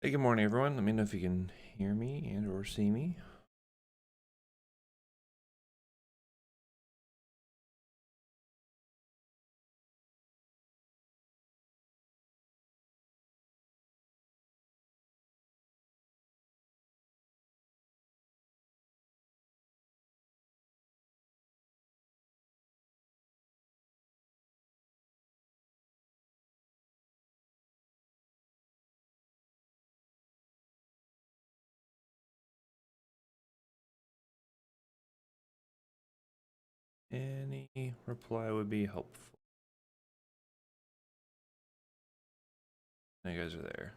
Hey, good morning, everyone. Let me know if you can hear me and or see me. Any reply would be helpful. You guys are there.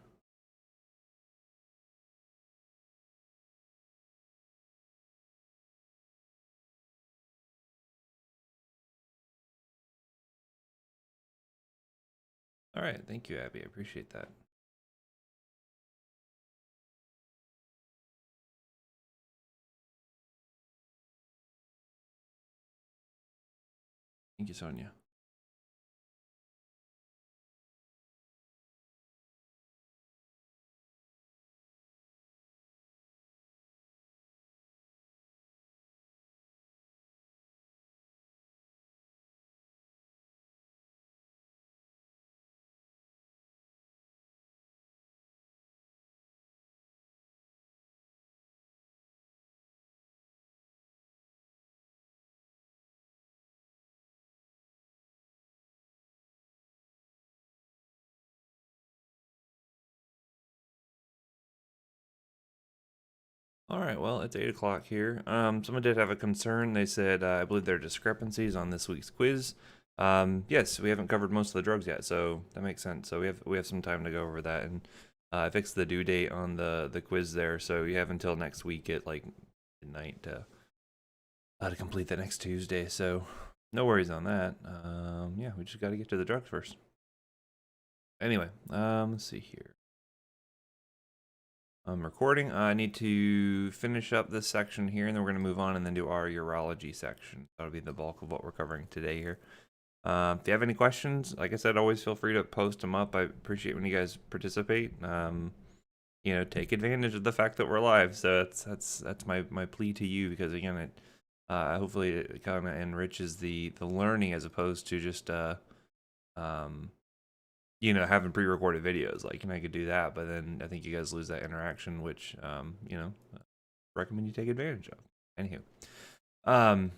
All right, thank you, Abby. I appreciate that. Thank you, Sonia. All right, well, it's 8 o'clock here. Someone did have a concern. They said, I believe there are discrepancies on this week's quiz. Yes, we haven't covered most of the drugs yet, so that makes sense. So we have some time to go over that, and I fixed the due date on the quiz there, so you have until next week at like midnight to complete that next Tuesday. So no worries on that. Yeah, we just got to get to the drugs first. Anyway, let's see here. I'm recording. I need to finish up this section here, and then we're going to move on and then do our urology section. That'll be the bulk of what we're covering today here. If you have any questions, like I said, always feel free to post them up. I appreciate when you guys participate. Take advantage of the fact that we're live. So that's my plea to you, because again, hopefully it kind of enriches the learning as opposed to just um, having pre-recorded videos. Like, I could do that, but then I think you guys lose that interaction, which, recommend you take advantage of. Anywho, um,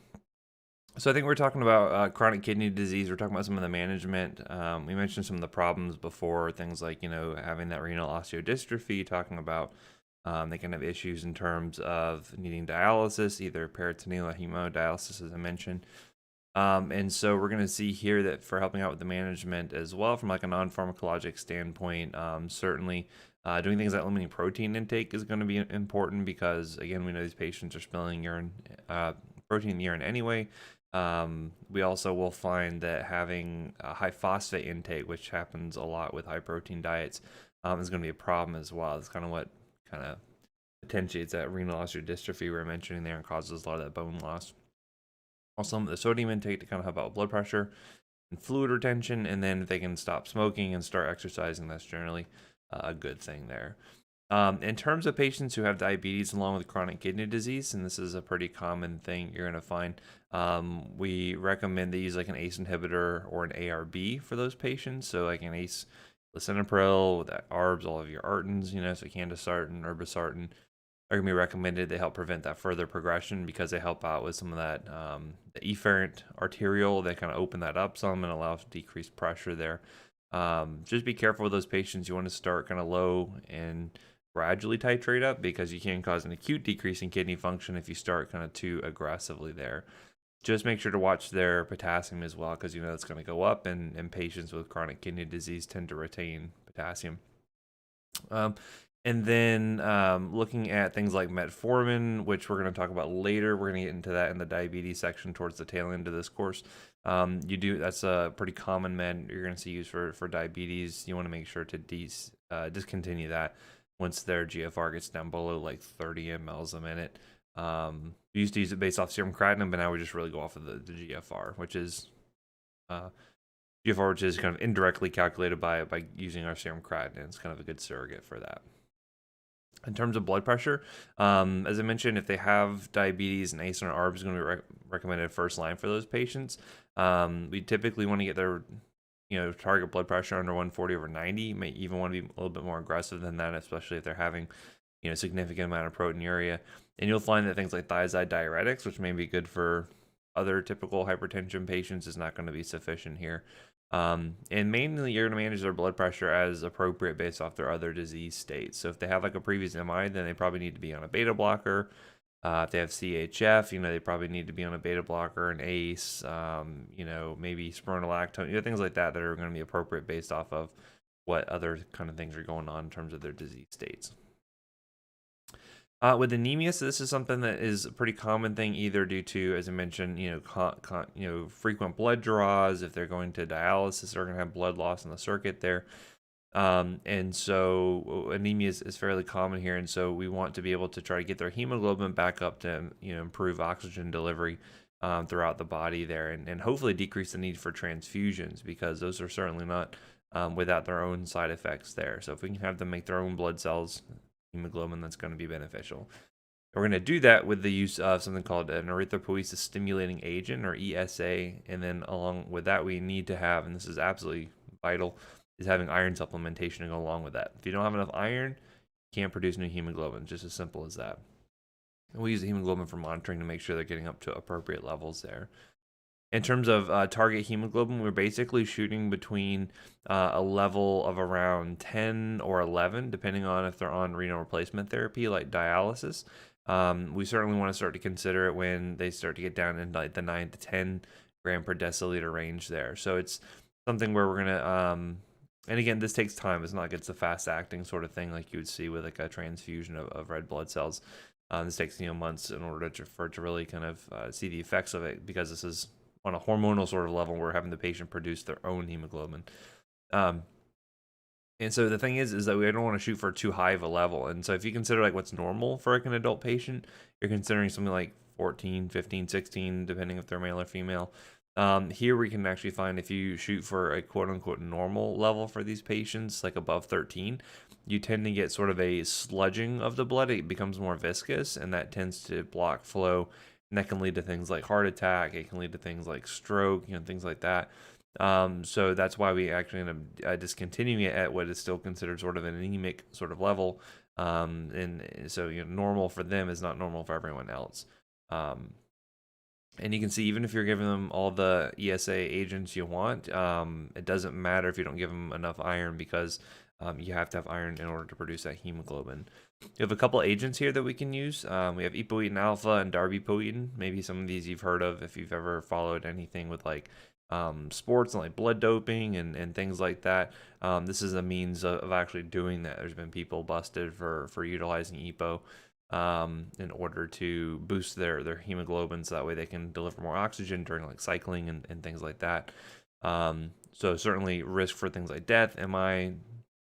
so I think we're talking about chronic kidney disease. We're talking about some of the management. We mentioned some of the problems before, things like, having that renal osteodystrophy, talking about they can have issues in terms of needing dialysis, either peritoneal or hemodialysis, as I mentioned. And so we're going to see here that for helping out with the management as well, from like a non-pharmacologic standpoint, certainly doing things like limiting protein intake is going to be important, because again, we know these patients are spilling urine, protein in the urine anyway. We also will find that having a high phosphate intake, which happens a lot with high protein diets, is going to be a problem as well. It's kind of what kind of potentiates that renal osteodystrophy we were mentioning there and causes a lot of that bone loss. Also, the sodium intake to kind of help out with blood pressure and fluid retention. And then if they can stop smoking and start exercising, that's generally a good thing there. In terms of patients who have diabetes along with chronic kidney disease, and this is a pretty common thing you're going to find, we recommend they use like an ACE inhibitor or an ARB for those patients. So like an ACE lisinopril, that ARBs, all of your Artins, so candesartan, irbesartan, are going to be recommended. They help prevent that further progression because they help out with some of that the efferent arteriole. They kind of open that up some and allow decreased pressure there. Just be careful with those patients. You want to start kind of low and gradually titrate up, because you can cause an acute decrease in kidney function if you start kind of too aggressively there. Just make sure to watch their potassium as well, because it's going to go up, and patients with chronic kidney disease tend to retain potassium. Um, and then looking at things like metformin, which we're going to talk about later. We're going to get into that in the diabetes section towards the tail end of this course. That's a pretty common med you're going to see used for diabetes. You want to make sure to discontinue that once their GFR gets down below like 30 mLs a minute. We used to use it based off serum creatinine, but now we just really go off of the GFR, which is GFR, which is kind of indirectly calculated by using our serum creatinine. It's kind of a good surrogate for that. In terms of blood pressure, as I mentioned, if they have diabetes, and ACE and ARB is going to be recommended first line for those patients. We typically want to get their target blood pressure under 140/90. You may even want to be a little bit more aggressive than that, especially if they're having significant amount of proteinuria. And you'll find that things like thiazide diuretics, which may be good for other typical hypertension patients, is not going to be sufficient here. And mainly you're going to manage their blood pressure as appropriate based off their other disease states. So if they have like a previous MI, then they probably need to be on a beta blocker. If they have CHF, they probably need to be on a beta blocker, an ACE, maybe spironolactone, things like that are going to be appropriate based off of what other kind of things are going on in terms of their disease states. With anemia, so this is something that is a pretty common thing, either due to, as I mentioned, frequent blood draws. If they're going to dialysis, they're going to have blood loss in the circuit there. And so anemia is fairly common here. And so we want to be able to try to get their hemoglobin back up to, improve oxygen delivery throughout the body there, and hopefully decrease the need for transfusions, because those are certainly not without their own side effects there. So if we can have them make their own blood cells, hemoglobin, that's going to be beneficial. We're going to do that with the use of something called an erythropoiesis stimulating agent, or ESA. And then along with that, we need to have, and this is absolutely vital, is having iron supplementation to go along with that. If you don't have enough iron, you can't produce new hemoglobin, just as simple as that. And we use the hemoglobin for monitoring to make sure they're getting up to appropriate levels there. In terms of target hemoglobin, we're basically shooting between a level of around 10 or 11, depending on if they're on renal replacement therapy like dialysis. We certainly want to start to consider it when they start to get down in like the 9 to 10 gram per deciliter range there. So it's something where we're going to, and again, this takes time. It's not like it's a fast acting sort of thing like you would see with like a transfusion of red blood cells. This takes months in order for it to really kind of see the effects of it, because this is on a hormonal sort of level. We're having the patient produce their own hemoglobin. And so the thing is that we don't want to shoot for too high of a level. And so if you consider like what's normal for like an adult patient, you're considering something like 14, 15, 16, depending if they're male or female. Here we can actually find, if you shoot for a quote unquote normal level for these patients, like above 13, you tend to get sort of a sludging of the blood. It becomes more viscous, and that tends to block flow. And that can lead to things like heart attack. It can lead to things like stroke, things like that. So that's why we actually end up discontinuing it at what is still considered sort of an anemic sort of level. And so normal for them is not normal for everyone else. And you can see, even if you're giving them all the ESA agents you want, it doesn't matter if you don't give them enough iron, because you have to have iron in order to produce that hemoglobin. You have a couple agents here that we can use. We have epoetin alpha and darbepoetin. Maybe some of these you've heard of if you've ever followed anything with like sports and like blood doping and things like that. This is a means of actually doing that. There's been people busted for utilizing EPO in order to boost their hemoglobin, so that way they can deliver more oxygen during like cycling and things like that. So certainly risk for things like death, MI,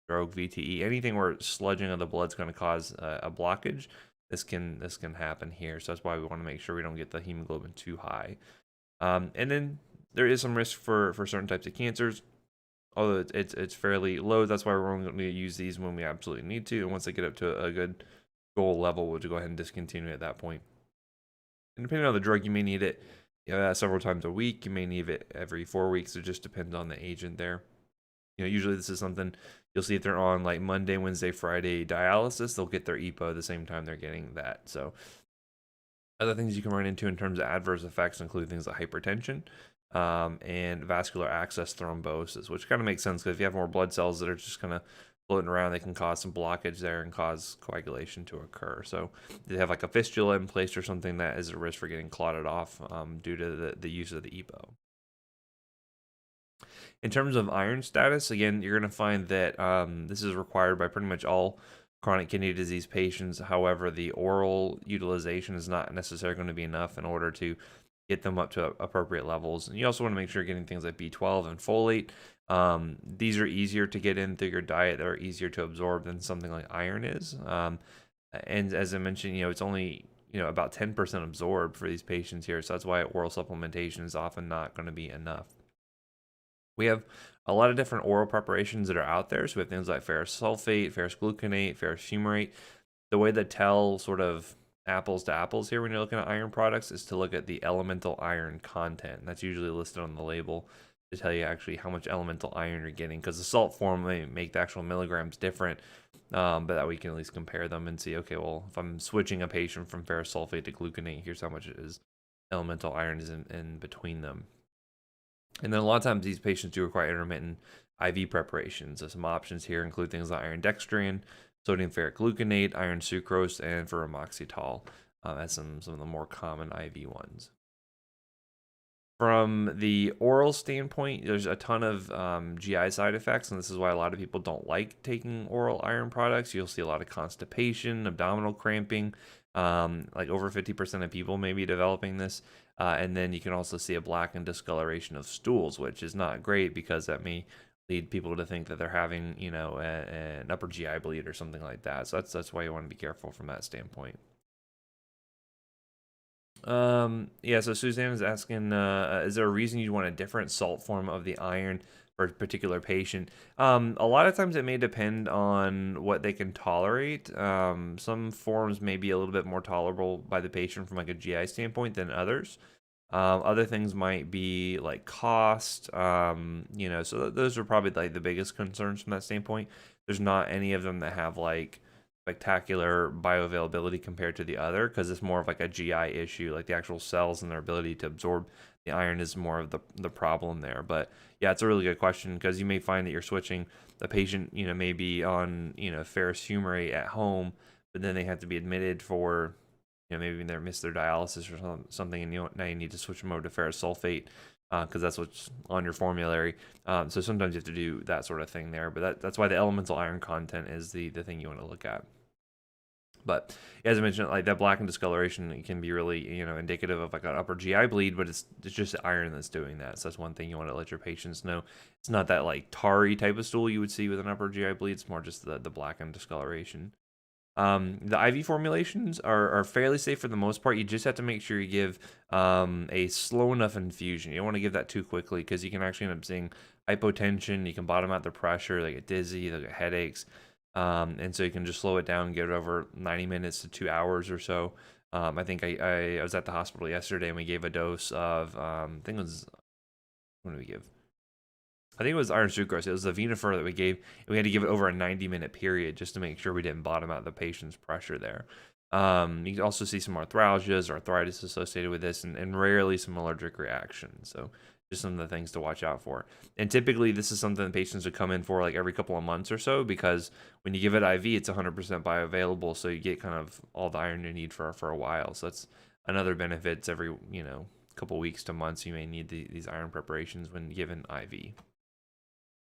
stroke, VTE, anything where sludging of the blood is going to cause a blockage. This can happen here. So that's why we want to make sure we don't get the hemoglobin too high. And then there is some risk for certain types of cancers, although it's fairly low. That's why we're only going to use these when we absolutely need to. And once they get up to a good goal level, we'll go ahead and discontinue at that point. And depending on the drug, you may need it several times a week. You may need it every 4 weeks. It just depends on the agent there. Usually this is something you'll see if they're on like Monday, Wednesday, Friday dialysis, they'll get their EPO at the same time they're getting that. So other things you can run into in terms of adverse effects include things like hypertension and vascular access thrombosis, which kind of makes sense, because if you have more blood cells that are just kind of floating around, they can cause some blockage there and cause coagulation to occur. So if they have like a fistula in place or something, that is a risk for getting clotted off due to the use of the EPO. In terms of iron status, again, you're going to find that this is required by pretty much all chronic kidney disease patients. However, the oral utilization is not necessarily going to be enough in order to get them up to appropriate levels. And you also want to make sure you're getting things like B12 and folate. These are easier to get in through your diet. They're easier to absorb than something like iron is. And as I mentioned, it's only about 10% absorbed for these patients here. So that's why oral supplementation is often not going to be enough. We have a lot of different oral preparations that are out there. So we have things like ferrous sulfate, ferrous gluconate, ferrous fumarate. the way to tell sort of apples to apples here when you're looking at iron products is to look at the elemental iron content. And that's usually listed on the label to tell you actually how much elemental iron you're getting, because the salt form may make the actual milligrams different, but that we can at least compare them and see, okay, well, if I'm switching a patient from ferrous sulfate to gluconate, here's how much it is elemental iron is in between them. And then a lot of times these patients do require intermittent IV preparations. So some options here include things like iron dextran, sodium ferric gluconate, iron sucrose, and veromoxetol as some of the more common IV ones. From the oral standpoint, there's a ton of GI side effects, and this is why a lot of people don't like taking oral iron products. You'll see a lot of constipation, abdominal cramping, like over 50% of people may be developing this. And then you can also see a blackened discoloration of stools, which is not great because that may lead people to think that they're having, an upper GI bleed or something like that. So that's why you want to be careful from that standpoint. Yeah, so Suzanne is asking, is there a reason you want a different salt form of the iron for a particular patient? A lot of times it may depend on what they can tolerate. Some forms may be a little bit more tolerable by the patient from like a GI standpoint than others. Other things might be like cost, so those are probably like the biggest concerns from that standpoint. There's not any of them that have like spectacular bioavailability compared to the other, because it's more of like a GI issue, like the actual cells and their ability to absorb the iron is more of the problem there. But yeah, it's a really good question, because you may find that you're switching a patient, maybe on, ferrous fumarate at home, but then they have to be admitted for, maybe they missed their dialysis or something, and now you need to switch them over to ferrous sulfate, because that's what's on your formulary. So sometimes you have to do that sort of thing there, but that's why the elemental iron content is the thing you want to look at. But as I mentioned, like that blackened discoloration, it can be really, indicative of like an upper GI bleed, but it's just the iron that's doing that. So that's one thing you want to let your patients know. It's not that like tarry type of stool you would see with an upper GI bleed. It's more just the blackened discoloration. The IV formulations are fairly safe for the most part. You just have to make sure you give a slow enough infusion. You don't want to give that too quickly, because you can actually end up seeing hypotension. You can bottom out their pressure. They get dizzy. They get headaches. And so you can just slow it down, get it over 90 minutes to 2 hours or so. I think I was at the hospital yesterday, and we gave a dose of, I think it was, what did we give? I think it was iron sucrose. It was the Venofer that we gave. And we had to give it over a 90-minute period just to make sure we didn't bottom out the patient's pressure there. You can also see some arthralgias or arthritis associated with this, and rarely some allergic reactions. So just some of the things to watch out for. And typically this is something that patients would come in for like every couple of months or so, because when you give it IV, it's 100% bioavailable. So you get kind of all the iron you need for a while. So that's another benefit. It's every, couple weeks to months, you may need these iron preparations when given IV.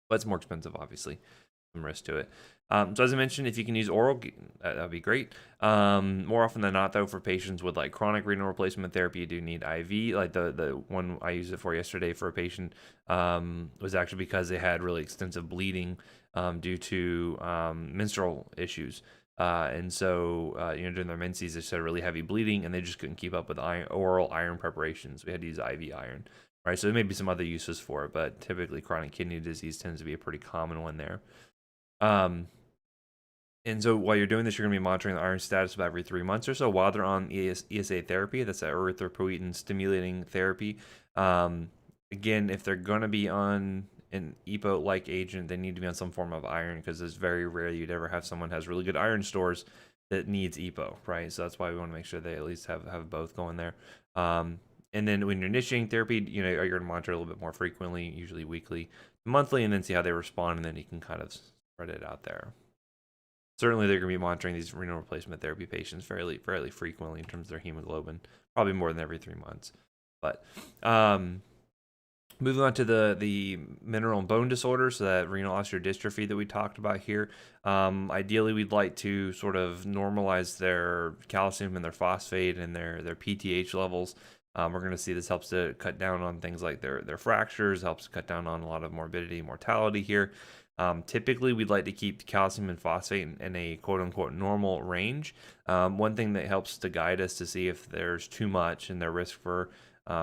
But it's more expensive, obviously. Some risk to it. So as I mentioned, if you can use oral, that would be great. More often than not, though, for patients with like chronic renal replacement therapy, you do need IV. Like the one I used it for yesterday for a patient was actually because they had really extensive bleeding due to menstrual issues. And so, during their menses, they had really heavy bleeding, and they just couldn't keep up with oral iron preparations. We had to use IV iron. Right, so there may be some other uses for it, but typically chronic kidney disease tends to be a pretty common one there. And so while you're doing this, you're going to be monitoring the iron status about every 3 months or so while they're on ESA therapy. That's that erythropoietin stimulating therapy. Again, if they're going to be on an EPO-like agent, they need to be on some form of iron, because it's very rare you'd ever have someone who has really good iron stores that needs EPO, right? So that's why we want to make sure they at least have both going there. And then when you're initiating therapy, you're going to monitor a little bit more frequently, usually weekly, monthly, and then see how they respond, and then you can kind of spread it out there. Certainly, they're going to be monitoring these renal replacement therapy patients fairly frequently in terms of their hemoglobin, probably more than every 3 months. But moving on to the mineral and bone disorders, so that renal osteodystrophy that we talked about here. Ideally, we'd like to sort of normalize their calcium and their phosphate and their PTH levels. We're going to see this helps to cut down on things like their fractures, helps cut down on a lot of morbidity and mortality here. Typically, we'd like to keep calcium and phosphate in a quote-unquote normal range. One thing that helps to guide us to see if there's too much and their risk for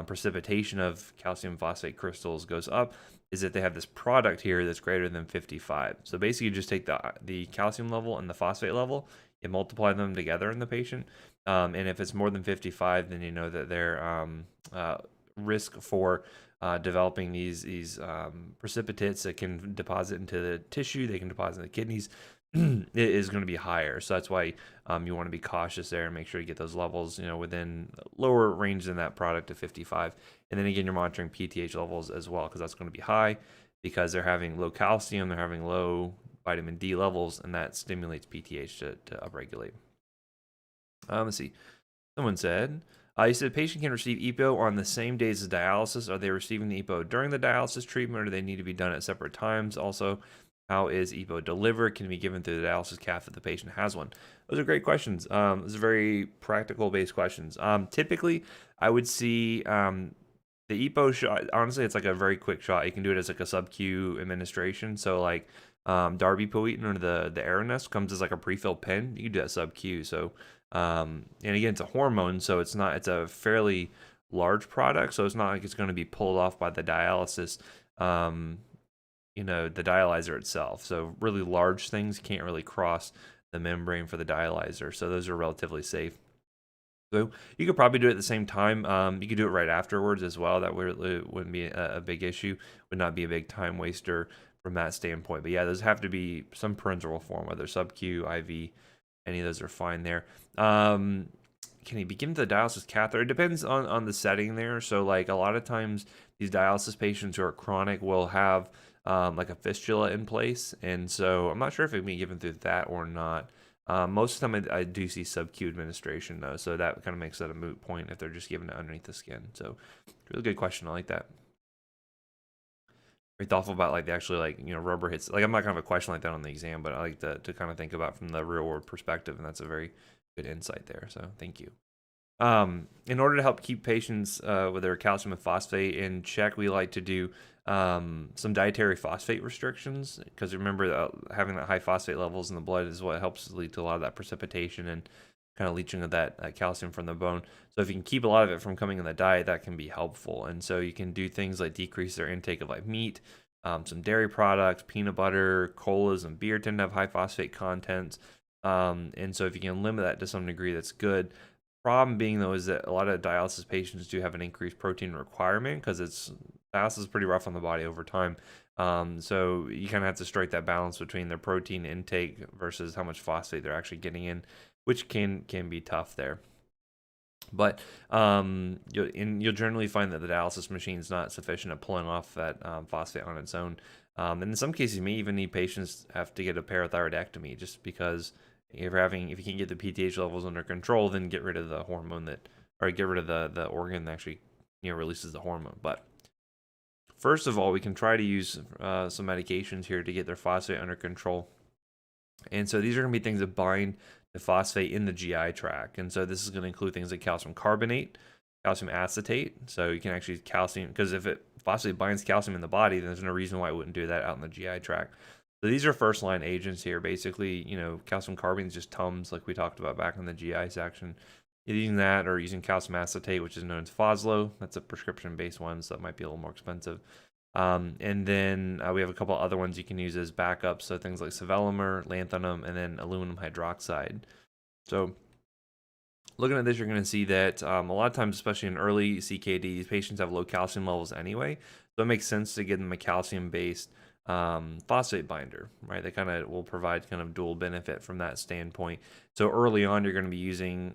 precipitation of calcium phosphate crystals goes up is that they have this product here that's greater than 55. So basically, you just take the calcium level and the phosphate level, you multiply them together in the patient. And if it's more than 55, then you know that their risk for developing these precipitates that can deposit into the tissue, they can deposit in the kidneys, it is going to be higher. So that's why you want to be cautious there and make sure you get those levels, within lower range than that product of 55. And then again, you're monitoring PTH levels as well, because that's going to be high because they're having low calcium, they're having low vitamin D levels, and that stimulates PTH to upregulate. Let's see. Someone said, you said a patient can receive EPO on the same days as dialysis. Are they receiving the EPO during the dialysis treatment, or do they need to be done at separate times? Also, how is EPO delivered? Can it be given through the dialysis cath if the patient has one? Those are great questions. Those are very practical-based questions. Typically, I would see the EPO shot. Honestly, it's like a very quick shot. You can do it as like a sub-Q administration. So like darbepoetin or the Aranesp comes as like a pre-filled pen. You can do that sub-Q. So and again, it's a hormone, so it's a fairly large product, so it's not like it's going to be pulled off by the dialysis, the dialyzer itself. So really large things can't really cross the membrane for the dialyzer, so those are relatively safe. So you could probably do it at the same time. You could do it right afterwards as well. That wouldn't be a big issue, would not be a big time waster from that standpoint. But yeah, those have to be some parenteral form, whether sub-Q, IV, any of those are fine there. Can he be given to the dialysis catheter? It depends on the setting there. So like a lot of times these dialysis patients who are chronic will have like a fistula in place. And so I'm not sure if it can be given through that or not. Most of the time I do see sub-Q administration though. So that kind of makes that a moot point if they're just giving it underneath the skin. So really good question. I like that. Very thoughtful about like the actually like rubber hits. Like I'm not gonna have a question like that on the exam, but I like to kind of think about from the real world perspective, and that's a very good insight there. So thank you. In order to help keep patients with their calcium and phosphate in check, we like to do some dietary phosphate restrictions, because remember having that high phosphate levels in the blood is what helps lead to a lot of that precipitation and kind of leaching of that calcium from the bone. So if you can keep a lot of it from coming in the diet, that can be helpful. And so you can do things like decrease their intake of like meat, some dairy products, peanut butter, colas, and beer tend to have high phosphate contents. And so if you can limit that to some degree, that's good. Problem being though is that a lot of dialysis patients do have an increased protein requirement, because dialysis is pretty rough on the body over time. So you kind of have to strike that balance between their protein intake versus how much phosphate they're actually getting in, which can be tough there. But you'll generally find that the dialysis machine is not sufficient at pulling off that phosphate on its own. And in some cases, you may even need patients have to get a parathyroidectomy, just because if you can't get the PTH levels under control, then get rid of the hormone or get rid of the organ that actually releases the hormone. But first of all, we can try to use some medications here to get their phosphate under control. And so these are going to be things that bind the phosphate in the GI tract. And so this is going to include things like calcium carbonate, calcium acetate. So you can actually calcium, because if phosphate binds calcium in the body, then there's no reason why it wouldn't do that out in the GI tract. So these are first line agents here. Basically, calcium carbonate is just Tums, like we talked about back in the GI section. Either using that or using calcium acetate, which is known as Foslo. That's a prescription-based one, so that might be a little more expensive. And then we have a couple other ones you can use as backups, so things like sevelamer, lanthanum, and then aluminum hydroxide. So looking at this, you're going to see that a lot of times, especially in early CKD, these patients have low calcium levels anyway, so it makes sense to give them a calcium-based phosphate binder, right? That kind of will provide kind of dual benefit from that standpoint. So early on, you're going to be using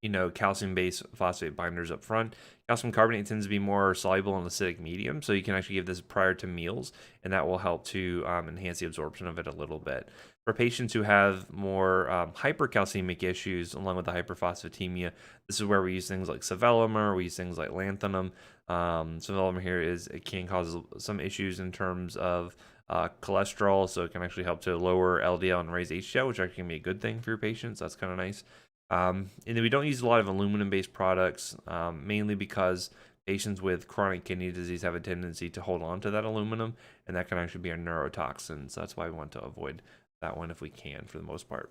calcium-based phosphate binders up front. Calcium carbonate tends to be more soluble in acidic medium, so you can actually give this prior to meals, and that will help to enhance the absorption of it a little bit. For patients who have more hypercalcemic issues along with the hyperphosphatemia, this is where we use things like sevelamer, we use things like lanthanum. Sevelamer here it can cause some issues in terms of cholesterol, so it can actually help to lower LDL and raise HDL, which actually can be a good thing for your patients. That's kind of nice. And then we don't use a lot of aluminum-based products, mainly because patients with chronic kidney disease have a tendency to hold on to that aluminum, and that can actually be a neurotoxin. So that's why we want to avoid that one if we can, for the most part.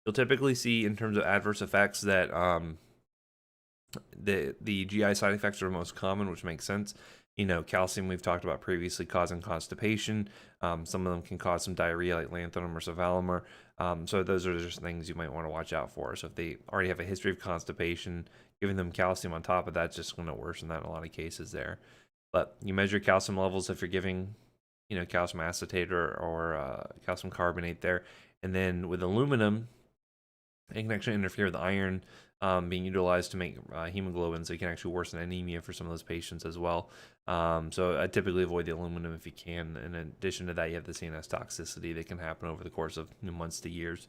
You'll typically see in terms of adverse effects that the GI side effects are most common, which makes sense. Calcium we've talked about previously causing constipation. Some of them can cause some diarrhea like lanthanum or sevelamer. So those are just things you might want to watch out for. So if they already have a history of constipation, giving them calcium on top of that's just going to worsen that in a lot of cases there. But you measure calcium levels if you're giving, calcium acetate or calcium carbonate there. And then with aluminum, it can actually interfere with iron being utilized to make hemoglobin, so you can actually worsen anemia for some of those patients as well. So I typically avoid the aluminum if you can. In addition to that, you have the CNS toxicity that can happen over the course of months to years.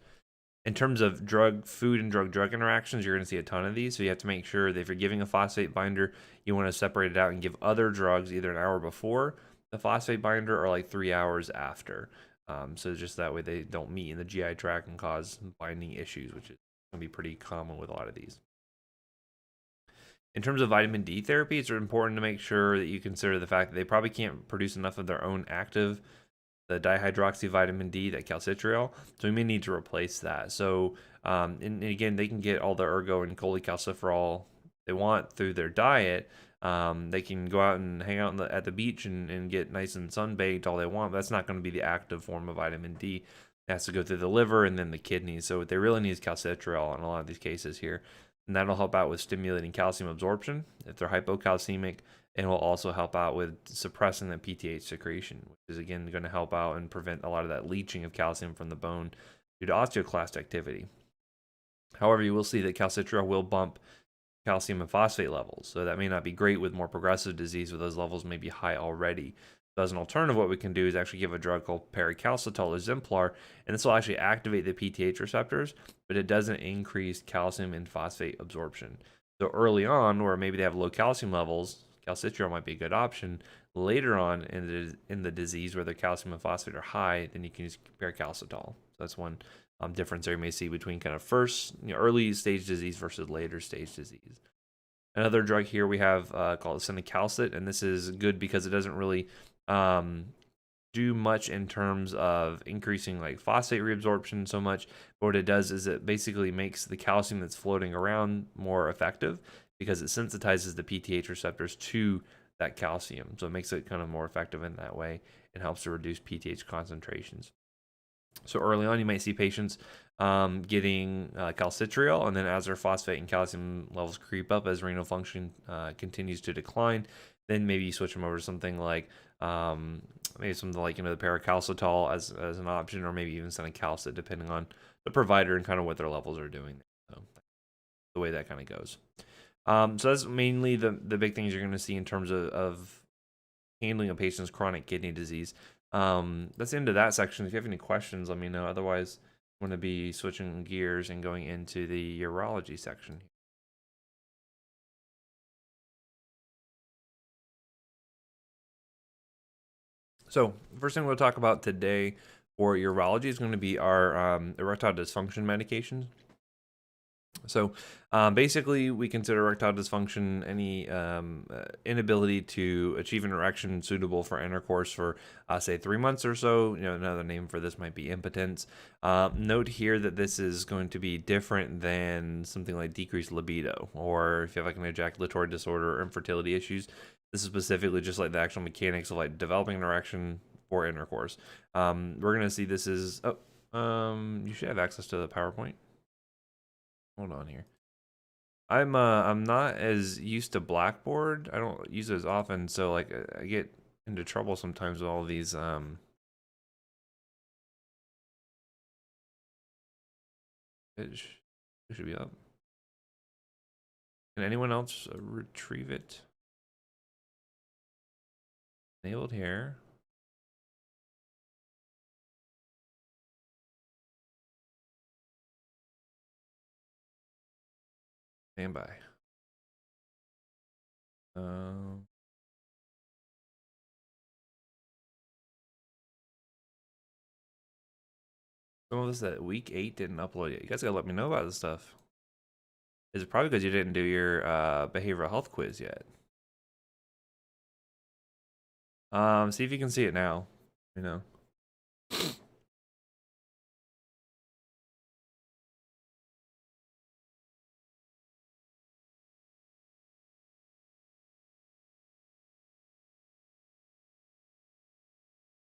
In terms of food and drug interactions, you're going to see a ton of these. So you have to make sure that if you're giving a phosphate binder, you want to separate it out and give other drugs either an hour before the phosphate binder or like 3 hours after. So just that way they don't meet in the GI tract and cause binding issues, which is going to be pretty common with a lot of these. In terms of vitamin D therapy, it's important to make sure that you consider the fact that they probably can't produce enough of their own active, the dihydroxyvitamin D, that calcitriol. So we may need to replace that. So, and again, they can get all the ergo and cholecalciferol they want through their diet. They can go out and hang out at the beach and get nice and sunbaked all they want. But that's not going to be the active form of vitamin D. It has to go through the liver and then the kidneys. So what they really need is calcitriol in a lot of these cases here. And that'll help out with stimulating calcium absorption if they're hypocalcemic, and will also help out with suppressing the PTH secretion, which is again going to help out and prevent a lot of that leaching of calcium from the bone due to osteoclast activity. However, you will see that calcitriol will bump calcium and phosphate levels, so that may not be great with more progressive disease where those levels may be high already. So as an alternative, what we can do is actually give a drug called pericalcitol or Zimplar, and this will actually activate the PTH receptors, but it doesn't increase calcium and phosphate absorption. So early on, where maybe they have low calcium levels, calcitriol might be a good option. Later on in the disease where the calcium and phosphate are high, then you can use pericalcitol. So that's one difference there you may see between kind of first, early stage disease versus later stage disease. Another drug here we have called cinacalcet, and this is good because it doesn't really do much in terms of increasing like phosphate reabsorption so much. But what it does is it basically makes the calcium that's floating around more effective because it sensitizes the PTH receptors to that calcium. So it makes it kind of more effective in that way and helps to reduce PTH concentrations. So early on, you might see patients getting calcitriol, and then as their phosphate and calcium levels creep up as renal function continues to decline, then maybe you switch them over to something like maybe something like the pericalcitol as an option, or maybe even cinacalcet, depending on the provider and kind of what their levels are doing. So the way that kind of goes. So that's mainly the big things you're going to see in terms of handling a patient's chronic kidney disease. That's the end of that section. If you have any questions, let me know. Otherwise, I'm going to be switching gears and going into the urology section. So first thing we'll talk about today for urology is going to be our erectile dysfunction medications. So basically, we consider erectile dysfunction any inability to achieve an erection suitable for intercourse for, say, 3 months or so. Another name for this might be impotence. Note here that this is going to be different than something like decreased libido, or if you have like an ejaculatory disorder or infertility issues. This is specifically just like the actual mechanics of like developing an erection for intercourse. We're gonna see this is. You should have access to the PowerPoint. Hold on here. I'm not as used to Blackboard. I don't use it as often, so like I get into trouble sometimes with all these it should be up. Can anyone else retrieve it? Enabled here. Stand by. Um Some of us that week 8 didn't upload yet. You guys gotta let me know about this stuff. Is it probably because you didn't do your behavioral health quiz yet? See if you can see it now.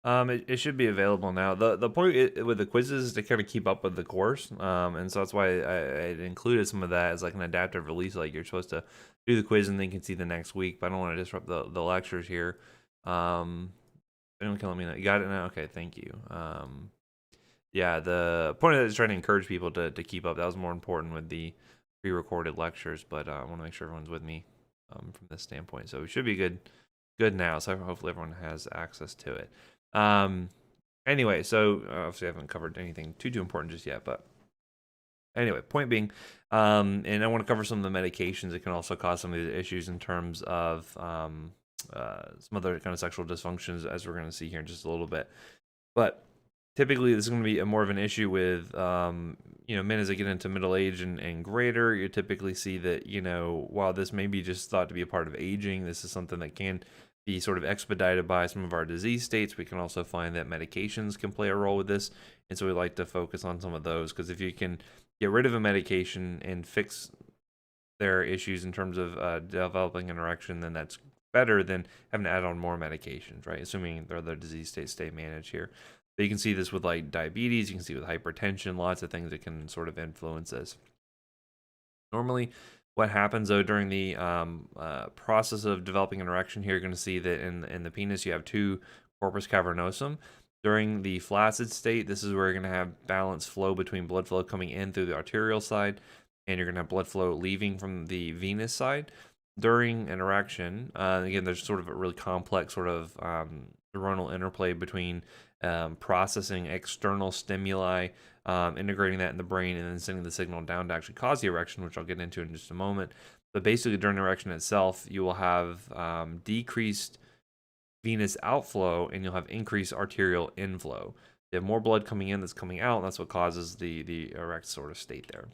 It should be available now. The point with the quizzes is to kind of keep up with the course. And so that's why I included some of that as like an adaptive release. Like you're supposed to do the quiz and then you can see the next week. But I don't want to disrupt the lectures here. Anyone can let me know. You got it now? Okay, thank you. Yeah, the point of it is trying to encourage people to keep up. That was more important with the pre-recorded lectures, but I want to make sure everyone's with me from this standpoint. So we should be good now. So hopefully everyone has access to it. Anyway, so obviously I haven't covered anything too important just yet, but anyway, point being, and I want to cover some of the medications that can also cause some of these issues in terms of some other kind of sexual dysfunctions, as we're going to see here in just a little bit. But typically, this is going to be more of an issue with, men as they get into middle age and greater. You typically see that, while this may be just thought to be a part of aging, this is something that can be sort of expedited by some of our disease states. We can also find that medications can play a role with this. And so we like to focus on some of those, because if you can get rid of a medication and fix their issues in terms of developing an erection, then that's better than having to add on more medications, right? Assuming their other disease states stay managed here. But you can see this with like diabetes, you can see with hypertension, lots of things that can sort of influence this. Normally, what happens though during the process of developing an erection here, you're going to see that in the penis you have two corpus cavernosum. During the flaccid state, this is where you're going to have balanced flow between blood flow coming in through the arterial side, and you're going to have blood flow leaving from the venous side. During an erection, again, there's sort of a really complex sort of neuronal interplay between processing external stimuli, integrating that in the brain, and then sending the signal down to actually cause the erection, which I'll get into in just a moment. But basically, during the erection itself, you will have decreased venous outflow, and you'll have increased arterial inflow. You have more blood coming in that's coming out, and that's what causes the erect sort of state there.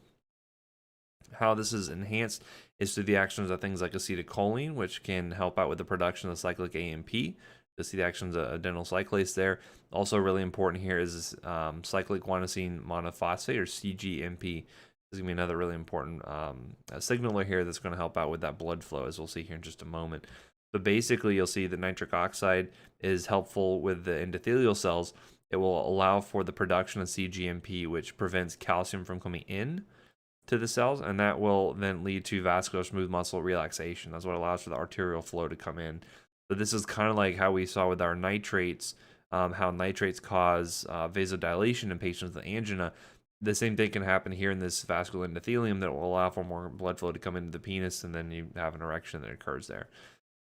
How this is enhanced is through the actions of things like acetylcholine, which can help out with the production of cyclic AMP. To see the actions of adenyl cyclase there. Also really important here is cyclic guanosine monophosphate, or CGMP. This is going to be another really important signaler here that's going to help out with that blood flow, as we'll see here in just a moment. But basically, you'll see that nitric oxide is helpful with the endothelial cells. It will allow for the production of CGMP, which prevents calcium from coming in to the cells, and that will then lead to vascular smooth muscle relaxation. That's what allows for the arterial flow to come in. So this is kind of like how we saw with our nitrates, how nitrates cause vasodilation in patients with angina. The same thing can happen here in this vascular endothelium that will allow for more blood flow to come into the penis, and then you have an erection that occurs there.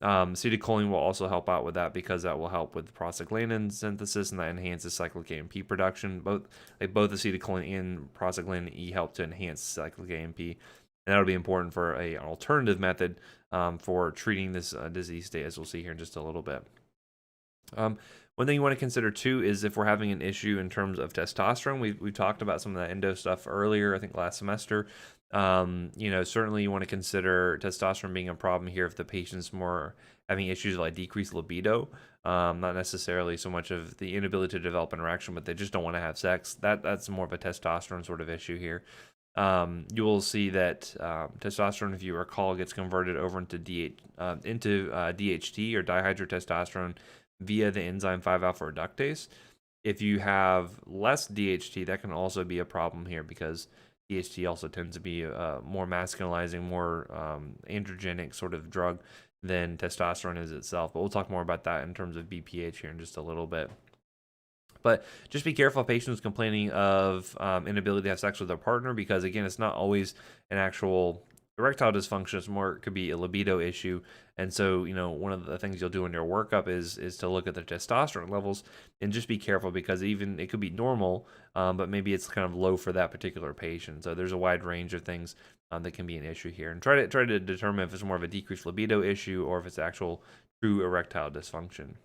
Acetylcholine will also help out with that, because that will help with prostaglandin synthesis, and that enhances cyclic AMP production. Both acetylcholine and prostaglandin E help to enhance cyclic AMP, and that'll be important for an alternative method for treating this disease state, as we'll see here in just a little bit. One thing you want to consider too is if we're having an issue in terms of testosterone. We've talked about some of that endo stuff earlier, I think last semester. Certainly you want to consider testosterone being a problem here if the patient's more having issues like decreased libido, not necessarily so much of the inability to develop an erection, but they just don't want to have sex. That's more of a testosterone sort of issue here. You will see that testosterone, if you recall, gets converted over into DHT, or dihydrotestosterone, via the enzyme 5-alpha reductase. If you have less DHT, that can also be a problem here, because DHT also tends to be a more masculinizing, more androgenic sort of drug than testosterone is itself. But we'll talk more about that in terms of BPH here in just a little bit. But just be careful of patients complaining of inability to have sex with their partner, because again, it's not always an actual erectile dysfunction. It could be a libido issue. And so, one of the things you'll do in your workup is to look at the testosterone levels, and just be careful, because even it could be normal, but maybe it's kind of low for that particular patient. So there's a wide range of things that can be an issue here, and try to determine if it's more of a decreased libido issue or if it's actual true erectile dysfunction.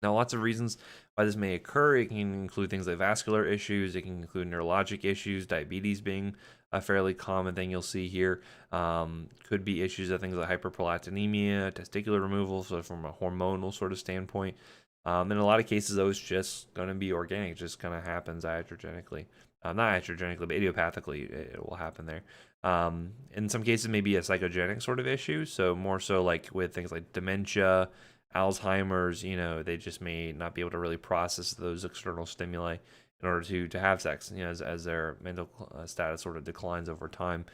Now, lots of reasons why this may occur. It can include things like vascular issues. It can include neurologic issues, diabetes being a fairly common thing you'll see here. Could be issues of things like hyperprolactinemia, testicular removal, so from a hormonal sort of standpoint. In a lot of cases, though, it's just going to be organic. It just kind of happens iatrogenically. Not iatrogenically, but idiopathically, it will happen there. In some cases, maybe a psychogenic sort of issue. So more so like with things like dementia, Alzheimer's, they just may not be able to really process those external stimuli in order to have sex, as their mental status sort of declines over time.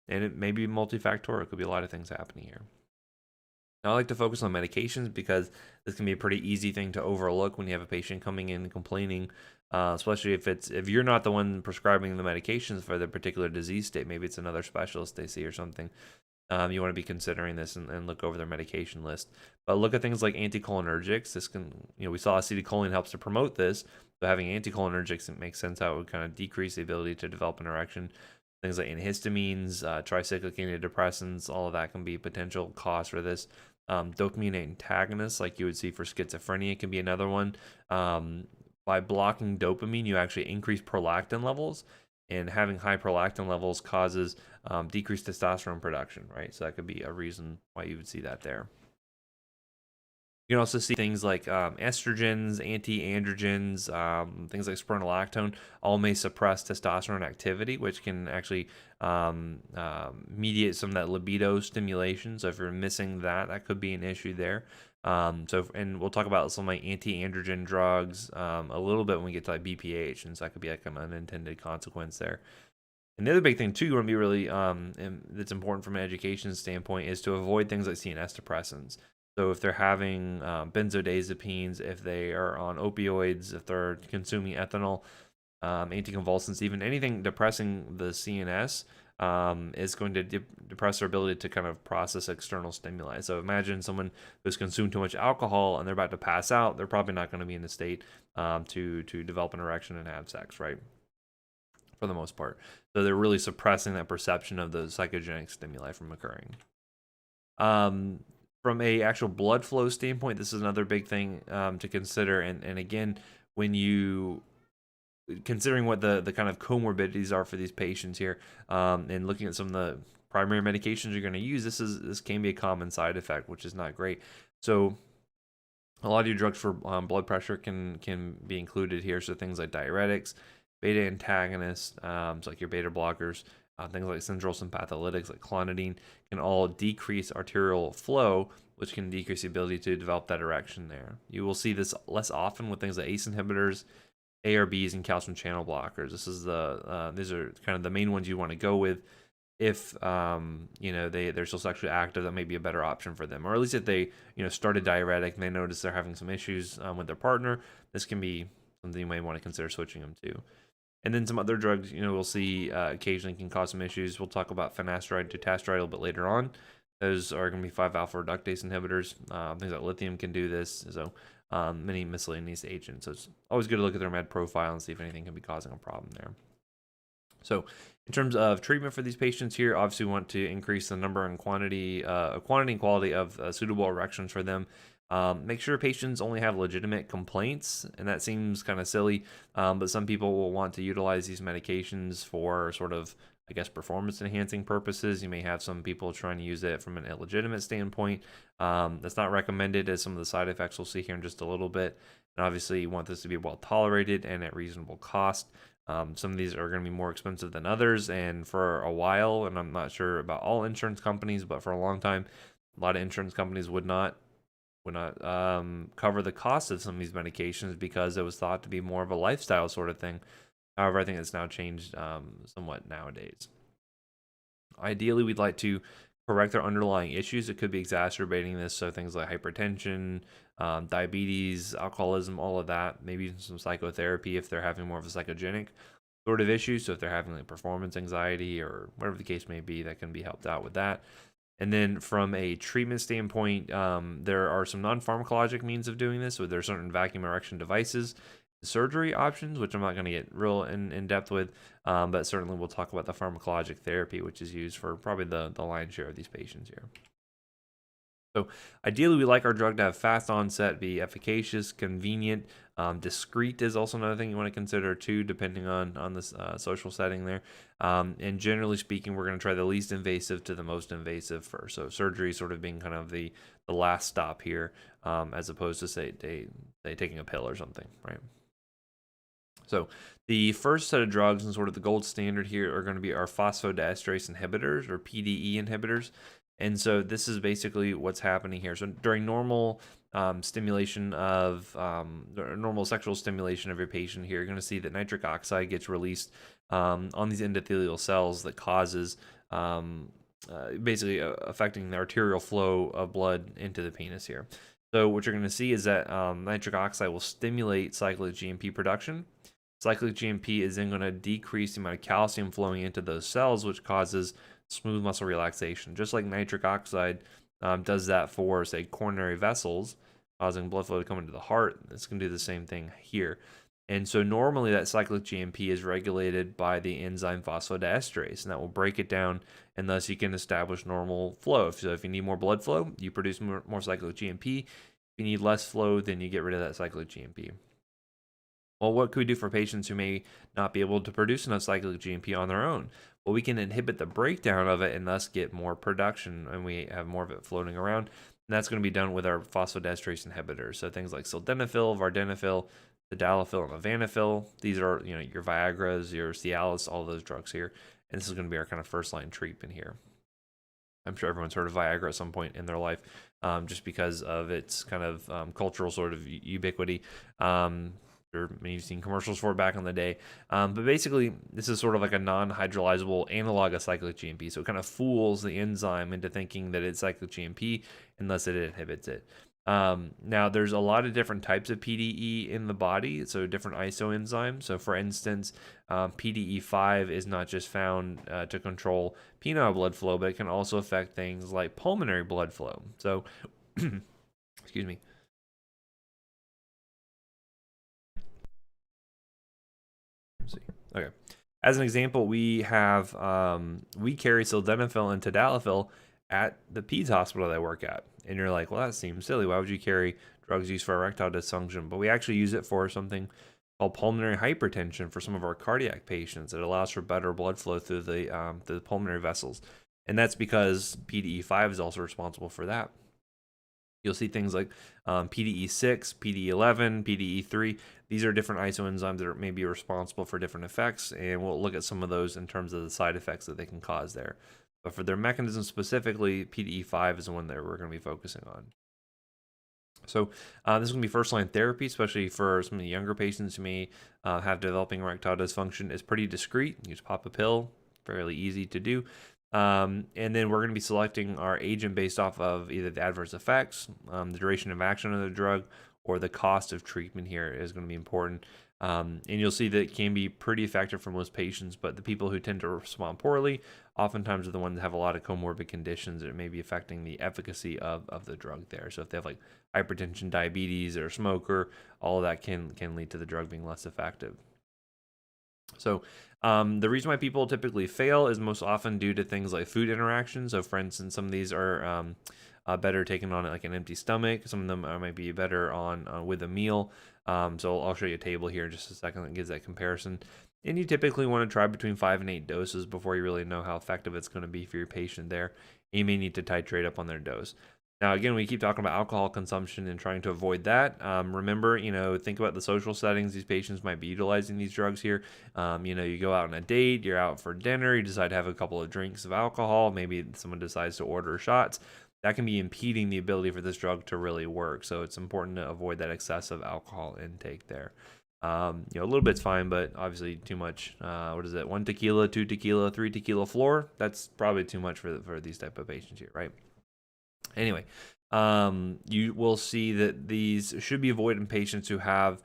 And it may be multifactorial. It could be a lot of things happening here. Now, I like to focus on medications because this can be a pretty easy thing to overlook when you have a patient coming in complaining, especially if you're not the one prescribing the medications for the particular disease state. Maybe it's another specialist they see or something. You want to be considering this and look over their medication list. But look at things like anticholinergics. This can, we saw acetylcholine helps to promote this. So having anticholinergics, it makes sense how it would kind of decrease the ability to develop an erection. Things like antihistamines, tricyclic antidepressants, all of that can be potential costs for this. Dopamine antagonists, like you would see for schizophrenia, can be another one. By blocking dopamine, you actually increase prolactin levels, and having high prolactin levels causes decreased testosterone production, right? So that could be a reason why you would see that there. You can also see things like estrogens, anti-androgens, things like spironolactone, all may suppress testosterone activity, which can actually mediate some of that libido stimulation. So if you're missing that, that could be an issue there. And we'll talk about some like anti-androgen drugs a little bit when we get to like BPH, and so that could be like an unintended consequence there. And the other big thing too, you want to be really that's important from an education standpoint, is to avoid things like CNS depressants. So if they're having benzodiazepines, if they are on opioids, if they're consuming ethanol, anticonvulsants, even anything depressing the CNS is going to depress their ability to kind of process external stimuli. So imagine someone who's consumed too much alcohol and they're about to pass out. They're probably not going to be in a state to develop an erection and have sex, right? For the most part. So they're really suppressing that perception of the psychogenic stimuli from occurring. From a actual blood flow standpoint, this is another big thing to consider. And again, when you considering what the kind of comorbidities are for these patients here, and looking at some of the primary medications you're going to use, this can be a common side effect, which is not great. So a lot of your drugs for blood pressure can be included here. So things like diuretics, beta antagonists, so like your beta blockers, things like central sympatholytics like clonidine can all decrease arterial flow, which can decrease the ability to develop that erection there. You will see this less often with things like ACE inhibitors, ARBs, and calcium channel blockers. This is these are kind of the main ones you want to go with if they're still sexually active. That may be a better option for them, or at least if they start a diuretic and they notice they're having some issues with their partner, this can be something you may want to consider switching them to. And then some other drugs, we'll see occasionally can cause some issues. We'll talk about finasteride, dutasteride a little bit later on. Those are going to be 5-alpha reductase inhibitors. Things like lithium can do this. So many miscellaneous agents. So it's always good to look at their med profile and see if anything can be causing a problem there. So in terms of treatment for these patients here, obviously we want to increase the number and quantity and quality of suitable erections for them. Make sure patients only have legitimate complaints, and that seems kind of silly, but some people will want to utilize these medications for sort of, I guess, performance enhancing purposes. You may have some people trying to use it from an illegitimate standpoint. That's not recommended, as some of the side effects we'll see here in just a little bit. And obviously you want this to be well tolerated and at reasonable cost. Some of these are going to be more expensive than others, and for a while, and I'm not sure about all insurance companies, but for a long time, a lot of insurance companies would not cover the cost of some of these medications because it was thought to be more of a lifestyle sort of thing. However, I think it's now changed somewhat nowadays. Ideally, we'd like to correct their underlying issues that could be exacerbating this. So things like hypertension, diabetes, alcoholism, all of that. Maybe some psychotherapy if they're having more of a psychogenic sort of issue. So if they're having like performance anxiety or whatever the case may be, that can be helped out with that. And then from a treatment standpoint, there are some non-pharmacologic means of doing this. So there are certain vacuum erection devices, surgery options, which I'm not going to get real in depth with, but certainly we'll talk about the pharmacologic therapy, which is used for probably the lion's share of these patients here. So ideally, we like our drug to have fast onset, be efficacious, convenient. Discreet is also another thing you want to consider too, depending on this social setting there. And generally speaking, we're going to try the least invasive to the most invasive first. So surgery sort of being kind of the last stop here, as opposed to say taking a pill or something, right? So the first set of drugs and sort of the gold standard here are going to be our phosphodiesterase inhibitors, or PDE inhibitors. And so this is basically what's happening here. So during normal stimulation of normal sexual stimulation of your patient here, you're going to see that nitric oxide gets released on these endothelial cells that causes basically affecting the arterial flow of blood into the penis here. So what you're going to see is that nitric oxide will stimulate cyclic GMP production. Cyclic GMP is then going to decrease the amount of calcium flowing into those cells, which causes smooth muscle relaxation. Just like nitric oxide does that for, say, coronary vessels, causing blood flow to come into the heart, it's going to do the same thing here. And so normally that cyclic GMP is regulated by the enzyme phosphodiesterase, and that will break it down, and thus you can establish normal flow. So if you need more blood flow, you produce more cyclic GMP. If you need less flow, then you get rid of that cyclic GMP. Well, what could we do for patients who may not be able to produce enough cyclic GMP on their own? Well, we can inhibit the breakdown of it and thus get more production, and we have more of it floating around. And that's going to be done with our phosphodiesterase inhibitors. So things like sildenafil, vardenafil, tadalafil, and avanafil. These are, your Viagras, your Cialis, all those drugs here. And this is going to be our kind of first line treatment here. I'm sure everyone's heard of Viagra at some point in their life, just because of its kind of cultural sort of ubiquity. Maybe you've seen commercials for it back in the day. But basically, this is sort of like a non-hydrolyzable analog of cyclic GMP. So it kind of fools the enzyme into thinking that it's cyclic GMP unless it inhibits it. Now, there's a lot of different types of PDE in the body, so different isoenzymes. So for instance, PDE5 is not just found to control penile blood flow, but it can also affect things like pulmonary blood flow. So, excuse me. Okay. As an example, we have we carry sildenafil and tadalafil at the peds hospital that I work at, and you're like, well, that seems silly. Why would you carry drugs used for erectile dysfunction? But we actually use it for something called pulmonary hypertension for some of our cardiac patients. It allows for better blood flow through the pulmonary vessels, and that's because PDE5 is also responsible for that. You'll see things like PDE6, PDE11, PDE3. These are different isoenzymes that may be responsible for different effects, and we'll look at some of those in terms of the side effects that they can cause there. But for their mechanism specifically, PDE5 is the one that we're going to be focusing on. So this is going to be first-line therapy, especially for some of the younger patients who may have developing erectile dysfunction. It's pretty discreet. You just pop a pill, fairly easy to do. And then we're going to be selecting our agent based off of either the adverse effects, the duration of action of the drug, or the cost of treatment here is going to be important. And you'll see that it can be pretty effective for most patients, but the people who tend to respond poorly oftentimes are the ones that have a lot of comorbid conditions that may be affecting the efficacy of the drug there. So if they have like hypertension, diabetes, or a smoker, all of that can lead to the drug being less effective. So the reason why people typically fail is most often due to things like food interactions. So for instance, some of these are better taken on like an empty stomach. Some of them might be better on with a meal. So I'll show you a table here in just a second that gives that comparison. And you typically want to try between 5 and 8 doses before you really know how effective it's going to be for your patient there. And you may need to titrate up on their dose. Now, again, we keep talking about alcohol consumption and trying to avoid that. Remember, think about the social settings these patients might be utilizing these drugs here. You go out on a date, you're out for dinner, you decide to have a couple of drinks of alcohol, maybe someone decides to order shots. That can be impeding the ability for this drug to really work. So it's important to avoid that excessive alcohol intake there. A little bit's fine, but obviously too much. 1 tequila, 2 tequila, 3 tequila floor? That's probably too much for these type of patients here, right? Anyway, you will see that these should be avoided in patients who have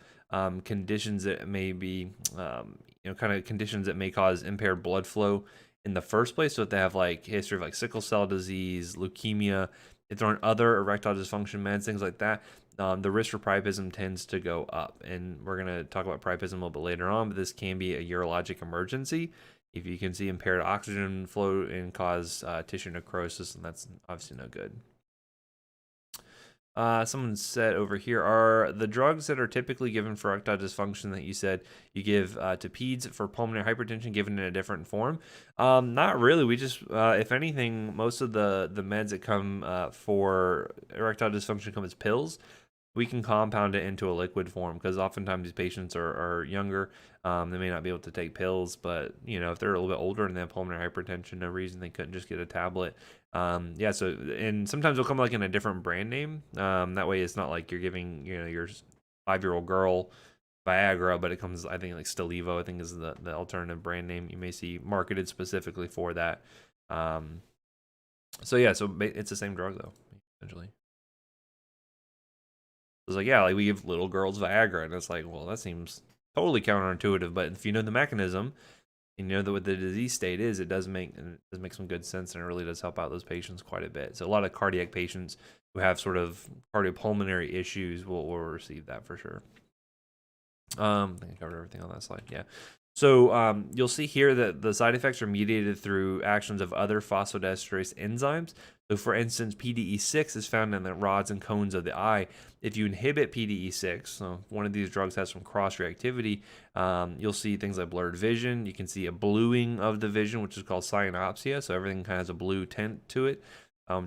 conditions that may be, kind of conditions that may cause impaired blood flow in the first place. So if they have like history of like sickle cell disease, leukemia, if they're on other erectile dysfunction meds, things like that, the risk for priapism tends to go up. And we're going to talk about priapism a little bit later on, but this can be a urologic emergency. If you can see impaired oxygen flow and cause tissue necrosis, and that's obviously no good. Someone said over here, are the drugs that are typically given for erectile dysfunction that you said you give to peds for pulmonary hypertension given in a different form? Not really. We just, if anything, most of the meds that come for erectile dysfunction come as pills. We can compound it into a liquid form because oftentimes these patients are younger. They may not be able to take pills, but if they're a little bit older and they have pulmonary hypertension, no reason they couldn't just get a tablet. Yeah, so, and sometimes they'll come like in a different brand name. That way it's not like you're giving, your 5-year-old girl Viagra, but it comes, I think, like Stalevo, I think is the alternative brand name you may see marketed specifically for that. So yeah, so it's the same drug though, essentially. It's like, yeah, like we give little girls Viagra, and it's like, well, that seems totally counterintuitive. But if you know the mechanism, and you know what the disease state is, it does make some good sense, and it really does help out those patients quite a bit. So a lot of cardiac patients who have sort of cardiopulmonary issues will receive that for sure. I think I covered everything on that slide. Yeah. So you'll see here that the side effects are mediated through actions of other phosphodiesterase enzymes. So for instance, PDE6 is found in the rods and cones of the eye. If you inhibit PDE6, so one of these drugs has some cross-reactivity, you'll see things like blurred vision. You can see a bluing of the vision, which is called cyanopsia. So everything kind of has a blue tint to it.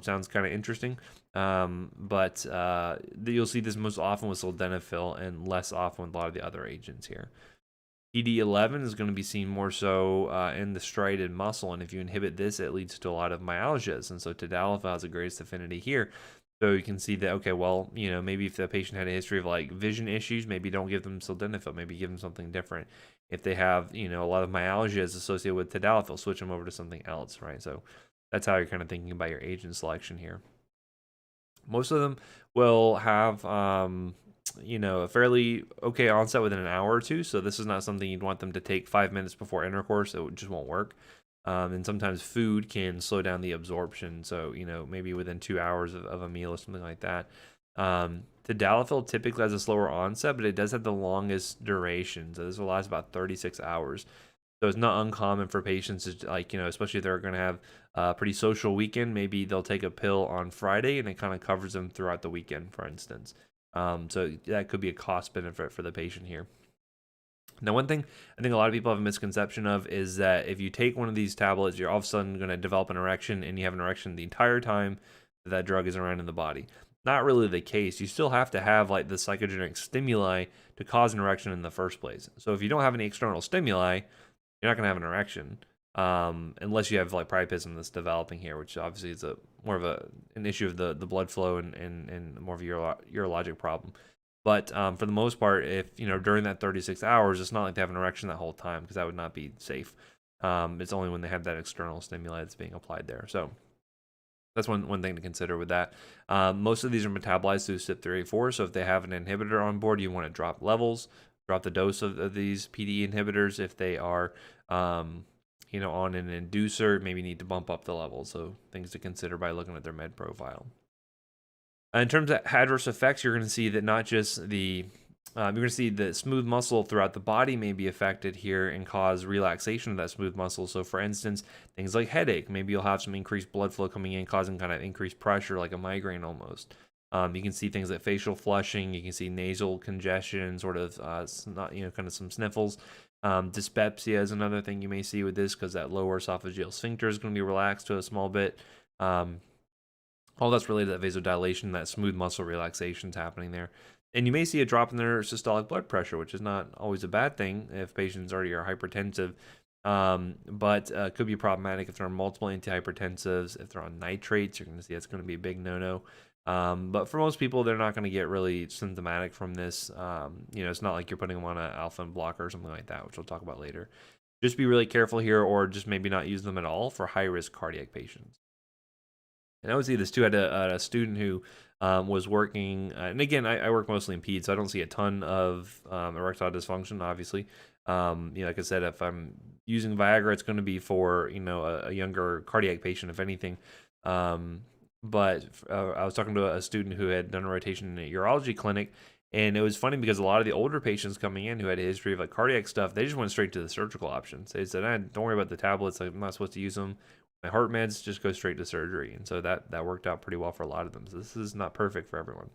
Sounds kind of interesting. But you'll see this most often with sildenafil and less often with a lot of the other agents here. PD11 is going to be seen more so in the striated muscle, and if you inhibit this, it leads to a lot of myalgias, and so tadalafil has the greatest affinity here. So you can see that, okay, well, maybe if the patient had a history of like vision issues, maybe don't give them sildenafil, maybe give them something different. If they have, a lot of myalgias associated with tadalafil, switch them over to something else, right? So that's how you're kind of thinking about your agent selection here. Most of them will have a fairly okay onset within an hour or two. So this is not something you'd want them to take 5 minutes before intercourse. It just won't work. And sometimes food can slow down the absorption. So, maybe within 2 hours of a meal or something like that. Tadalafil typically has a slower onset, but it does have the longest duration. So this will last about 36 hours. So it's not uncommon for patients to, like, especially if they're going to have a pretty social weekend, maybe they'll take a pill on Friday and it kind of covers them throughout the weekend, for instance. So that could be a cost benefit for the patient here. Now, one thing I think a lot of people have a misconception of is that if you take one of these tablets, you're all of a sudden going to develop an erection, and you have an erection the entire time that drug is around in the body. Not really the case. You still have to have like the psychogenic stimuli to cause an erection in the first place. So if you don't have any external stimuli, you're not going to have an erection, unless you have like priapism that's developing here, which obviously is more of an issue of the blood flow and more of a urologic problem. But for the most part, if during that 36 hours, it's not like they have an erection that whole time, because that would not be safe. It's only when they have that external stimuli that's being applied there. So that's one thing to consider with that. Most of these are metabolized through CYP3A4, so if they have an inhibitor on board, you want to drop levels, drop the dose of these PDE inhibitors. If they are on an inducer, maybe need to bump up the level. So things to consider by looking at their med profile. In terms of adverse effects, you're going to see that not just you're going to see the smooth muscle throughout the body may be affected here and cause relaxation of that smooth muscle. So for instance, things like headache, maybe you'll have some increased blood flow coming in, causing kind of increased pressure, like a migraine almost. You can see things like facial flushing. You can see nasal congestion, sort of, kind of some sniffles. Dyspepsia is another thing you may see with this, because that lower esophageal sphincter is going to be relaxed to a small bit. All that's related to that vasodilation, that smooth muscle relaxation is happening there. And you may see a drop in their systolic blood pressure, which is not always a bad thing if patients already are hypertensive. But could be problematic if they're on multiple antihypertensives. If they're on nitrates, you're going to see that's going to be a big no-no. But for most people, they're not going to get really symptomatic from this. It's not like you're putting them on an alpha blocker or something like that, which we'll talk about later. Just be really careful here, or just maybe not use them at all for high-risk cardiac patients. And I would see this too. I had a student who was working, and again, I work mostly in peds, so I don't see a ton of erectile dysfunction, obviously. Like I said, if I'm using Viagra, it's going to be for, a younger cardiac patient, if anything. But I was talking to a student who had done a rotation in a urology clinic, and it was funny because a lot of the older patients coming in who had a history of like cardiac stuff, they just went straight to the surgical options. They said, don't worry about the tablets. I'm not supposed to use them. My heart meds, just go straight to surgery. And so that worked out pretty well for a lot of them. So this is not perfect for everyone.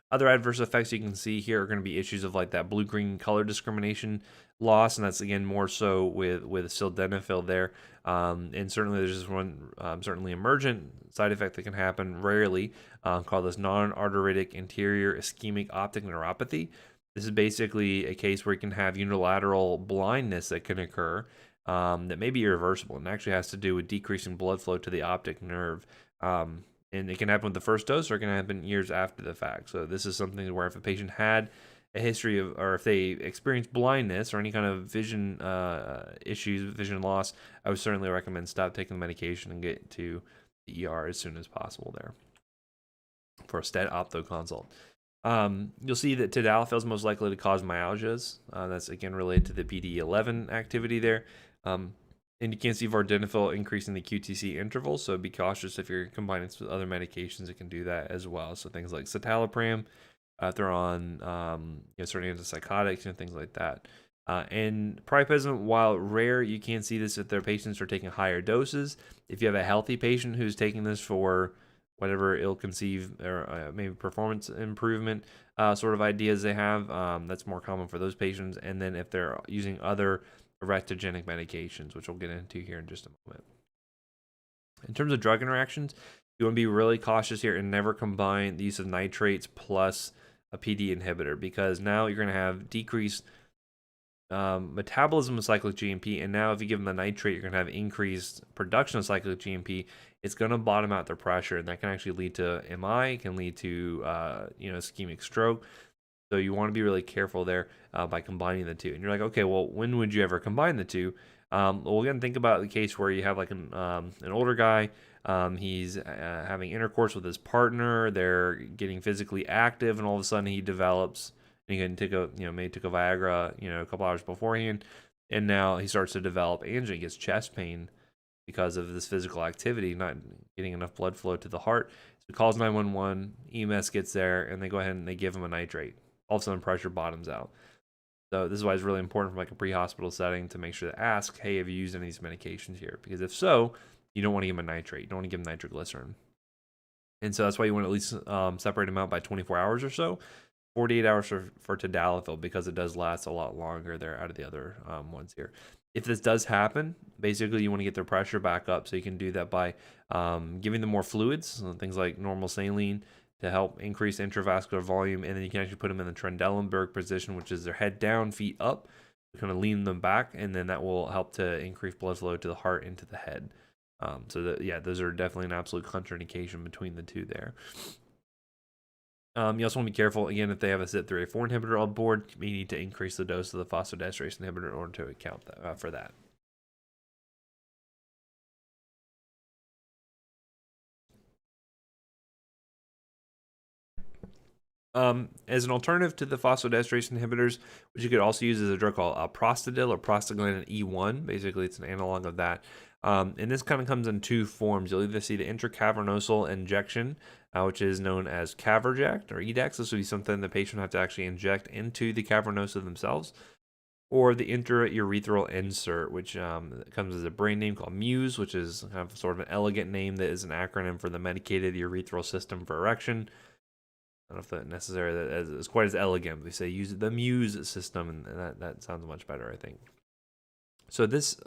Other adverse effects you can see here are going to be issues of like that blue-green color discrimination loss, and that's again more so with sildenafil there. And certainly there's this one certainly emergent side effect that can happen rarely, called this non-arteritic anterior ischemic optic neuropathy. This is basically a case where you can have unilateral blindness that can occur, that may be irreversible, and actually has to do with decreasing blood flow to the optic nerve. And it can happen with the first dose, or it can happen years after the fact. So this is something where if a patient had a history of, or if they experience blindness or any kind of vision issues, vision loss, I would certainly recommend stop taking the medication and get to the ER as soon as possible there for a stat opto consult. You'll see that tadalafil is most likely to cause myalgias. That's again related to the PD-11 activity there. And you can see vardenafil increasing the QTC interval, so be cautious if you're combining this with other medications. It can do that as well. So things like citalopram, if they're on certain antipsychotics and things like that. And priapism, while rare, you can see this if their patients are taking higher doses. If you have a healthy patient who's taking this for whatever ill-conceived or maybe performance improvement sort of ideas they have, that's more common for those patients. And then if they're using other erectogenic medications, which we'll get into here in just a moment. In terms of drug interactions, you want to be really cautious here and never combine the use of nitrates plus a PD inhibitor, because now you're going to have decreased metabolism of cyclic GMP, and now if you give them the nitrate, you're going to have increased production of cyclic GMP. It's going to bottom out their pressure, and that can actually lead to MI, can lead to ischemic stroke. So you want to be really careful there by combining the two. And you're like, okay, well, when would you ever combine the two? Well, again, think about the case where you have like an older guy. He's having intercourse with his partner. They're getting physically active, and all of a sudden he develops. And he can take maybe took a Viagra, a couple hours beforehand, and now he starts to develop angina, gets chest pain because of this physical activity, not getting enough blood flow to the heart. So he calls 911. EMS gets there, and they go ahead and they give him a nitrate. All of a sudden pressure bottoms out. So this is why it's really important from like a pre-hospital setting to make sure to ask, hey, have you used any of these medications here? Because if so, you don't want to give them a nitrate. You don't want to give them nitroglycerin. And so that's why you want to at least separate them out by 24 hours or so. 48 hours for tadalafil, because it does last a lot longer there out of the other ones here. If this does happen, basically you want to get their pressure back up, so you can do that by giving them more fluids, things like normal saline, to help increase intravascular volume, and then you can actually put them in the Trendelenburg position, which is their head down, feet up, kind of lean them back, and then that will help to increase blood flow to the heart and to the head. Those are definitely an absolute contraindication between the two there. You also want to be careful, again, if they have a CYP3A4 inhibitor on board, you need to increase the dose of the phosphodiesterase inhibitor in order to account for that. As an alternative to the phosphodiesterase inhibitors, which you could also use as a drug called prostadil or prostaglandin E1. Basically, it's an analog of that. And this kind of comes in two forms. You'll either see the intracavernosal injection, which is known as Caverject or EDEX. This would be something the patient would have to actually inject into the cavernosa themselves. Or the intraurethral insert, which comes as a brand name called Muse, which is kind of sort of an elegant name that is an acronym for the medicated urethral system for erection. I don't know if that's necessary. That is quite as elegant. They say use the Muse system, and that sounds much better, I think. So this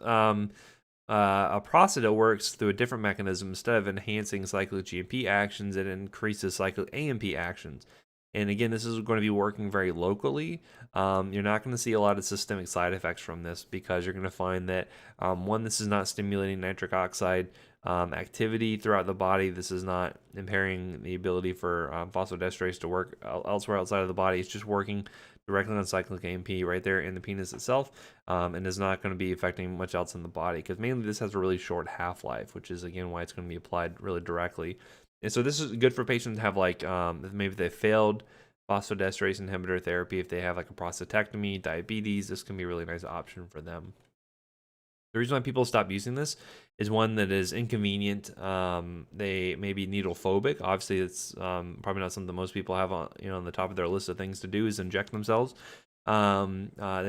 a prostadil works through a different mechanism. Instead of enhancing cyclic GMP actions, it increases cyclic AMP actions. And again, this is going to be working very locally. You're not going to see a lot of systemic side effects from this, because you're going to find that one, this is not stimulating nitric oxide activity throughout the body. This is not impairing the ability for phosphodiesterase to work elsewhere outside of the body. It's just working directly on cyclic AMP right there in the penis itself, and is not going to be affecting much else in the body, because mainly this has a really short half-life, which is again why it's going to be applied really directly. And so this is good for patients to have, like, maybe they failed phosphodiesterase inhibitor therapy. If they have like a prostatectomy, diabetes, this can be a really nice option for them. The reason why people stop using this is, one, that is inconvenient. They may be needle phobic. Obviously, it's probably not something most people have on the top of their list of things to do is inject themselves. They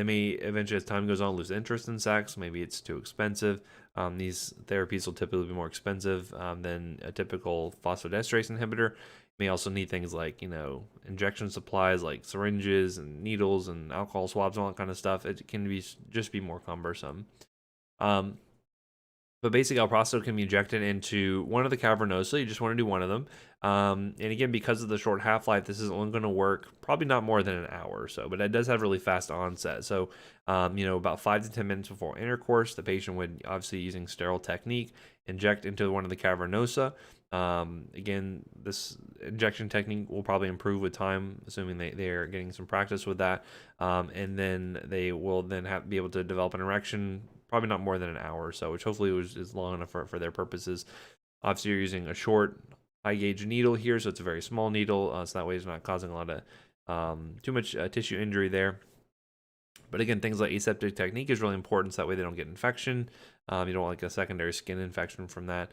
may eventually, as time goes on, lose interest in sex. Maybe it's too expensive. These therapies will typically be more expensive than a typical phosphodiesterase inhibitor. You may also need things like, injection supplies like syringes and needles and alcohol swabs and all that kind of stuff. It can just be more cumbersome. But basically, alprazolam can be injected into one of the cavernosa. You just want to do one of them. And again, because of the short half-life, this is only going to work probably not more than an hour or so, but it does have really fast onset. So, about 5 to 10 minutes before intercourse, the patient would, obviously using sterile technique, inject into one of the cavernosa. Again, this injection technique will probably improve with time, assuming they are getting some practice with that. And then they will then be able to develop an erection probably not more than an hour or so, which hopefully is long enough for their purposes. Obviously, you're using a short, high gauge needle here, so it's a very small needle, so that way it's not causing a lot of too much tissue injury there. But again, things like aseptic technique is really important, so that way they don't get infection. You don't want like a secondary skin infection from that.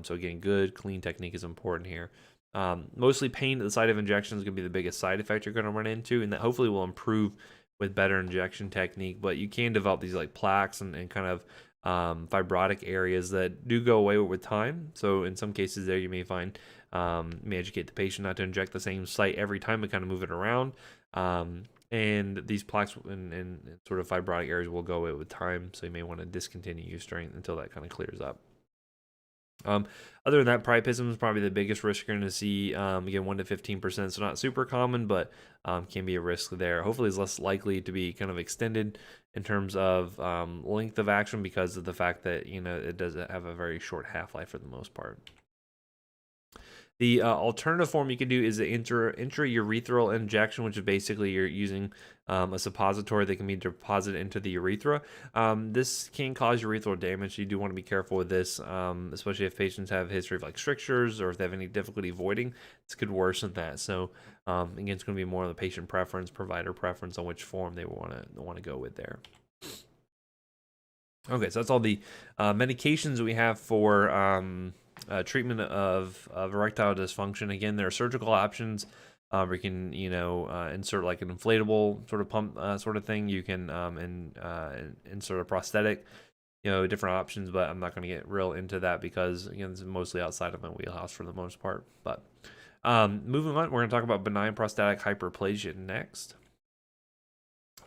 So again, good, clean technique is important here. Mostly pain at the site of injection is going to be the biggest side effect you're going to run into, and that hopefully will improve with better injection technique. But you can develop these like plaques and kind of fibrotic areas that do go away with time. So in some cases there you may find, may educate the patient not to inject the same site every time, but kind of move it around. And these plaques and sort of fibrotic areas will go away with time. So you may want to discontinue use until that kind of clears up. Other than that, priapism is probably the biggest risk you're going to see. Again, 1 to 15%, so not super common, but can be a risk there. Hopefully, it's less likely to be kind of extended in terms of length of action because of the fact that it does have a very short half-life for the most part. The alternative form you can do is the intraurethral injection, which is basically you're using a suppository that can be deposited into the urethra. This can cause urethral damage. You do want to be careful with this, especially if patients have a history of like strictures or if they have any difficulty voiding. This could worsen that. So again, it's going to be more of the patient preference, provider preference on which form they want to go with there. Okay, so that's all the medications we have for treatment of erectile dysfunction. Again, there are surgical options where you can, insert like an inflatable sort of pump sort of thing. You can insert a prosthetic, different options, but I'm not going to get real into that because, again, this is mostly outside of my wheelhouse for the most part. But moving on, we're going to talk about benign prostatic hyperplasia next.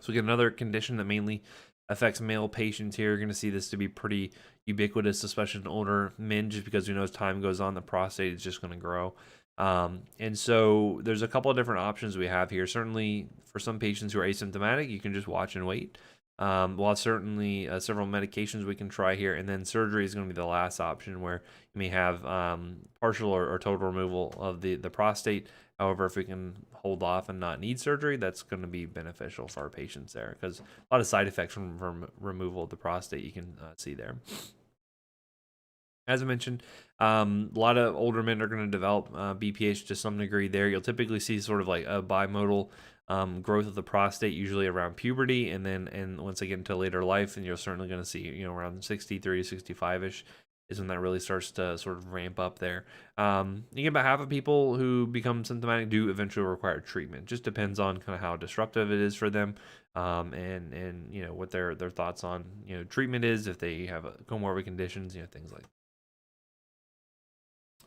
So again, another condition that mainly affects male patients here. You're going to see this to be pretty ubiquitous, especially in older men, just because we know as time goes on, the prostate is just going to grow. And so there's a couple of different options we have here. Certainly for some patients who are asymptomatic, you can just watch and wait. While certainly several medications we can try here, and then surgery is going to be the last option where you may have partial or total removal of the prostate. However, if we can hold off and not need surgery, that's going to be beneficial for our patients there because a lot of side effects from removal of the prostate you can see there. As I mentioned, a lot of older men are going to develop BPH to some degree there. You'll typically see sort of like a bimodal growth of the prostate, usually around puberty, and once they get into later life, and you're certainly going to see, around 63 to 65-ish is when that really starts to sort of ramp up there. You get about half of people who become symptomatic do eventually require treatment. Just depends on kind of how disruptive it is for them, and what their thoughts on treatment is, if they have comorbid conditions, things like that.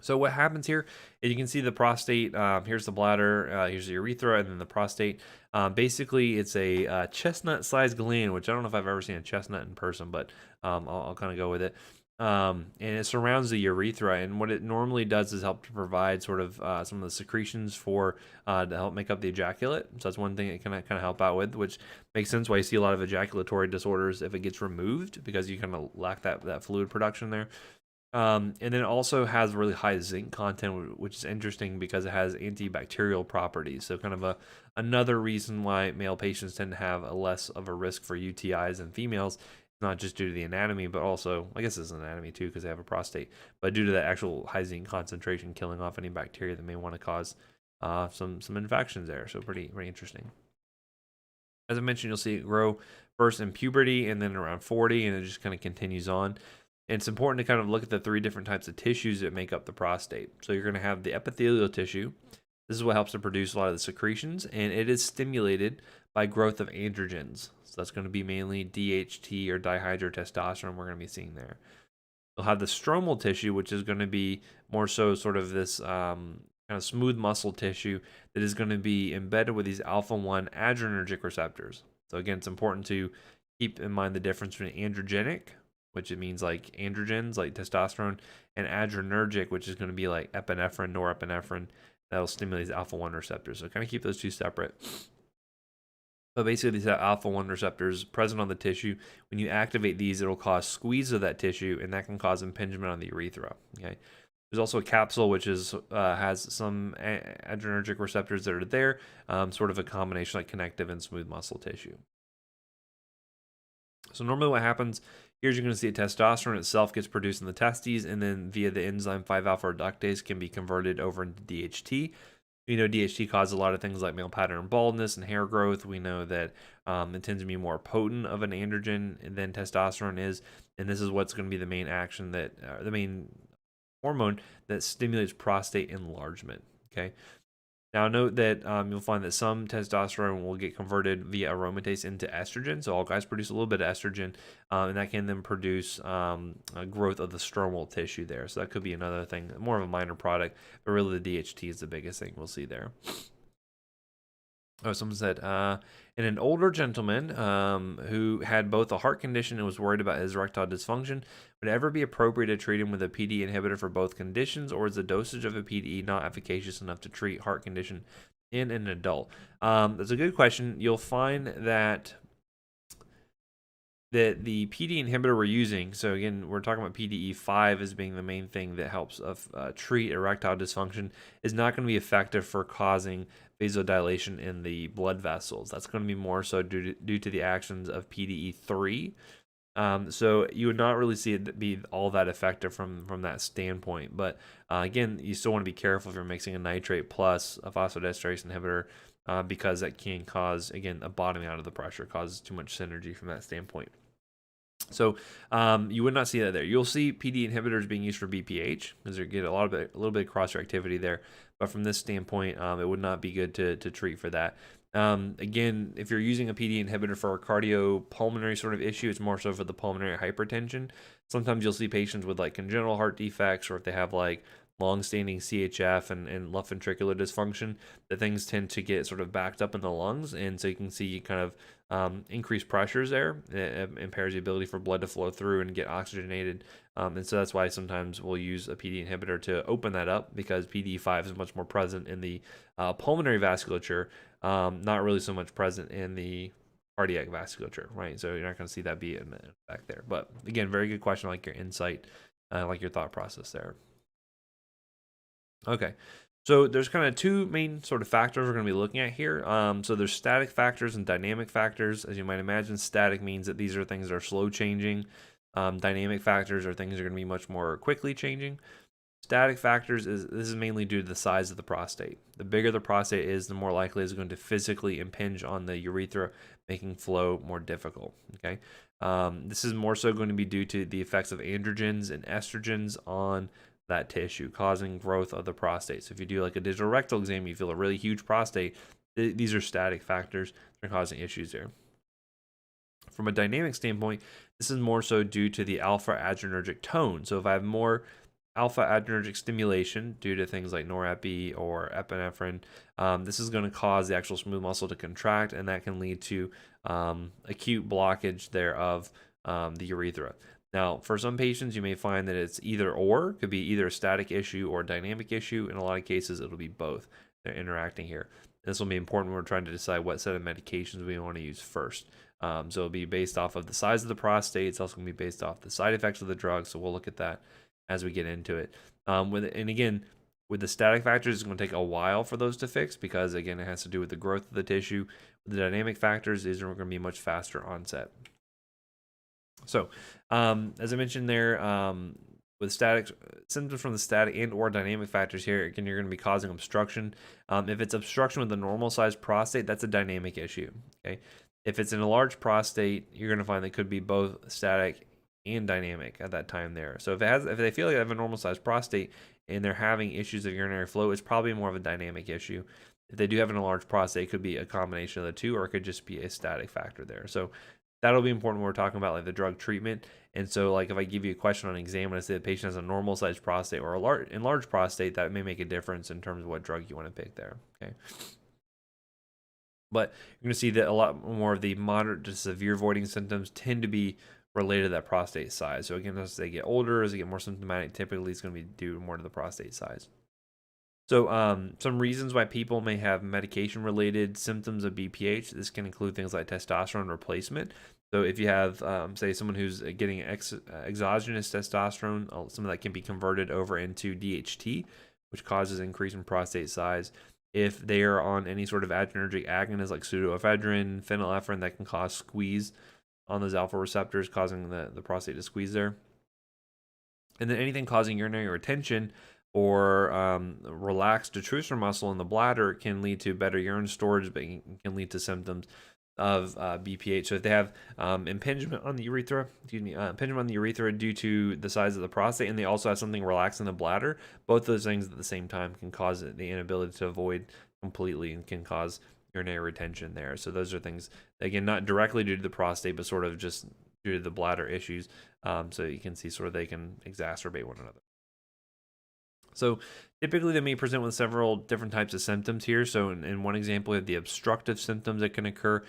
So what happens here is you can see the prostate. Here's the bladder, here's the urethra, and then the prostate. Basically, it's a chestnut-sized gland, which I don't know if I've ever seen a chestnut in person, but I'll kind of go with it. And it surrounds the urethra, and what it normally does is help to provide sort of some of the secretions to help make up the ejaculate. So that's one thing it can kind of help out with, which makes sense why you see a lot of ejaculatory disorders if it gets removed, because you kind of lack that fluid production there. And then it also has really high zinc content, which is interesting because it has antibacterial properties. So kind of another reason why male patients tend to have a less of a risk for UTIs than females, not just due to the anatomy, but also, I guess it's anatomy too, because they have a prostate, but due to the actual high zinc concentration killing off any bacteria that may want to cause some infections there. So pretty interesting. As I mentioned, you'll see it grow first in puberty and then around 40, and it just kind of continues on. And it's important to kind of look at the 3 different types of tissues that make up the prostate. So you're going to have the epithelial tissue. This is what helps to produce a lot of the secretions, and it is stimulated by growth of androgens. So that's going to be mainly DHT or dihydrotestosterone we're going to be seeing there. You'll have the stromal tissue, which is going to be more so sort of this kind of smooth muscle tissue that is going to be embedded with these alpha-1 adrenergic receptors. So again, it's important to keep in mind the difference between androgenic which it means like androgens, like testosterone, and adrenergic, which is going to be like epinephrine, norepinephrine, that'll stimulate these alpha-1 receptors. So kind of keep those two separate. But basically, these alpha-1 receptors present on the tissue. When you activate these, it'll cause squeeze of that tissue, and that can cause impingement on the urethra. Okay. There's also a capsule, which is has some adrenergic receptors that are there, sort of a combination like connective and smooth muscle tissue. So normally what happens here is you're going to see a testosterone itself gets produced in the testes, and then via the enzyme 5-alpha reductase can be converted over into DHT. You know, DHT causes a lot of things like male pattern baldness and hair growth. We know that it tends to be more potent of an androgen than testosterone is, and this is what's going to be the main action that the main hormone that stimulates prostate enlargement. Okay. Now note that you'll find that some testosterone will get converted via aromatase into estrogen. So all guys produce a little bit of estrogen, and that can then produce a growth of the stromal tissue there. So that could be another thing, more of a minor product, but really the DHT is the biggest thing we'll see there. Oh, someone said, in an older gentleman who had both a heart condition and was worried about his erectile dysfunction, would it ever be appropriate to treat him with a PDE inhibitor for both conditions, or is the dosage of a PDE not efficacious enough to treat heart condition in an adult? That's a good question. You'll find that the PDE inhibitor we're using, so again, we're talking about PDE5 as being the main thing that helps treat erectile dysfunction, is not going to be effective for causing vasodilation in the blood vessels. That's going to be more so due to the actions of PDE3. So you would not really see it be all that effective from that standpoint. But again, you still want to be careful if you're mixing a nitrate plus a phosphodiesterase inhibitor, because that can cause, again, a bottoming out of the pressure, causes too much synergy from that standpoint. So you would not see that there. You'll see PD inhibitors being used for BPH because you get a little bit of cross-reactivity there. But from this standpoint, it would not be good to treat for that. Again, if you're using a PD inhibitor for a cardiopulmonary sort of issue, it's more so for the pulmonary hypertension. Sometimes you'll see patients with like congenital heart defects, or if they have like long-standing CHF and left ventricular dysfunction, that things tend to get sort of backed up in the lungs, and so you can see kind of increased pressures there. It impairs the ability for blood to flow through and get oxygenated, and so that's why sometimes we'll use a PD inhibitor to open that up, because PDE5 is much more present in the pulmonary vasculature, not really so much present in the cardiac vasculature, right? So you're not going to see that be an effect there. But again, very good question. I like your insight, I like your thought process there. Okay, so there's kind of two main sort of factors we're going to be looking at here. So there's static factors and dynamic factors. As you might imagine, static means that these are things that are slow changing. Dynamic factors are things that are going to be much more quickly changing. Static factors this is mainly due to the size of the prostate. The bigger the prostate is, the more likely it's going to physically impinge on the urethra, making flow more difficult. Okay, this is more so going to be due to the effects of androgens and estrogens on that tissue, causing growth of the prostate. So if you do like a digital rectal exam, you feel a really huge prostate, these are static factors that are causing issues there. From a dynamic standpoint, this is more so due to the alpha adrenergic tone. So if I have more alpha adrenergic stimulation due to things like norepi or epinephrine, this is going to cause the actual smooth muscle to contract, and that can lead to acute blockage there of the urethra. Now, for some patients, you may find that it's either or, could be either a static issue or a dynamic issue. In a lot of cases, it'll be both. They're interacting here. This will be important when we're trying to decide what set of medications we want to use first. So it'll be based off of the size of the prostate. It's also going to be based off the side effects of the drug. So we'll look at that as we get into it. And again, with the static factors, it's going to take a while for those to fix, because again, it has to do with the growth of the tissue. With the dynamic factors, these are going to be much faster onset. So, as I mentioned there, with static symptoms from the static and or dynamic factors here, again, you're going to be causing obstruction. If it's obstruction with a normal sized prostate, that's a dynamic issue. Okay. If it's in a large prostate, you're going to find that could be both static and dynamic at that time there. So if they feel like they have a normal sized prostate and they're having issues of urinary flow, it's probably more of a dynamic issue. If they do have an enlarged prostate, it could be a combination of the two, or it could just be a static factor there. So that'll be important when we're talking about like the drug treatment. And so like if I give you a question on an exam and I say the patient has a normal sized prostate or a enlarged prostate, that may make a difference in terms of what drug you want to pick there. Okay. But you're going to see that a lot more of the moderate to severe voiding symptoms tend to be related to that prostate size. So again, as they get older, as they get more symptomatic, typically it's going to be due more to the prostate size. So some reasons why people may have medication-related symptoms of BPH, this can include things like testosterone replacement. So if you have, say, someone who's getting exogenous testosterone, some of that can be converted over into DHT, which causes increase in prostate size. If they are on any sort of adrenergic agonist like pseudoephedrine, phenylephrine, that can cause squeeze on those alpha receptors, causing the prostate to squeeze there. And then anything causing urinary retention or relaxed detrusor muscle in the bladder can lead to better urine storage, but can lead to symptoms of BPH. So if they have impingement on the urethra, impingement on the urethra due to the size of the prostate, and they also have something relaxed in the bladder, both those things at the same time can cause the inability to avoid completely and can cause urinary retention there. So those are things, again, not directly due to the prostate, but sort of just due to the bladder issues. So you can see sort of they can exacerbate one another. So typically they may present with several different types of symptoms here. So in one example, we have the obstructive symptoms that can occur.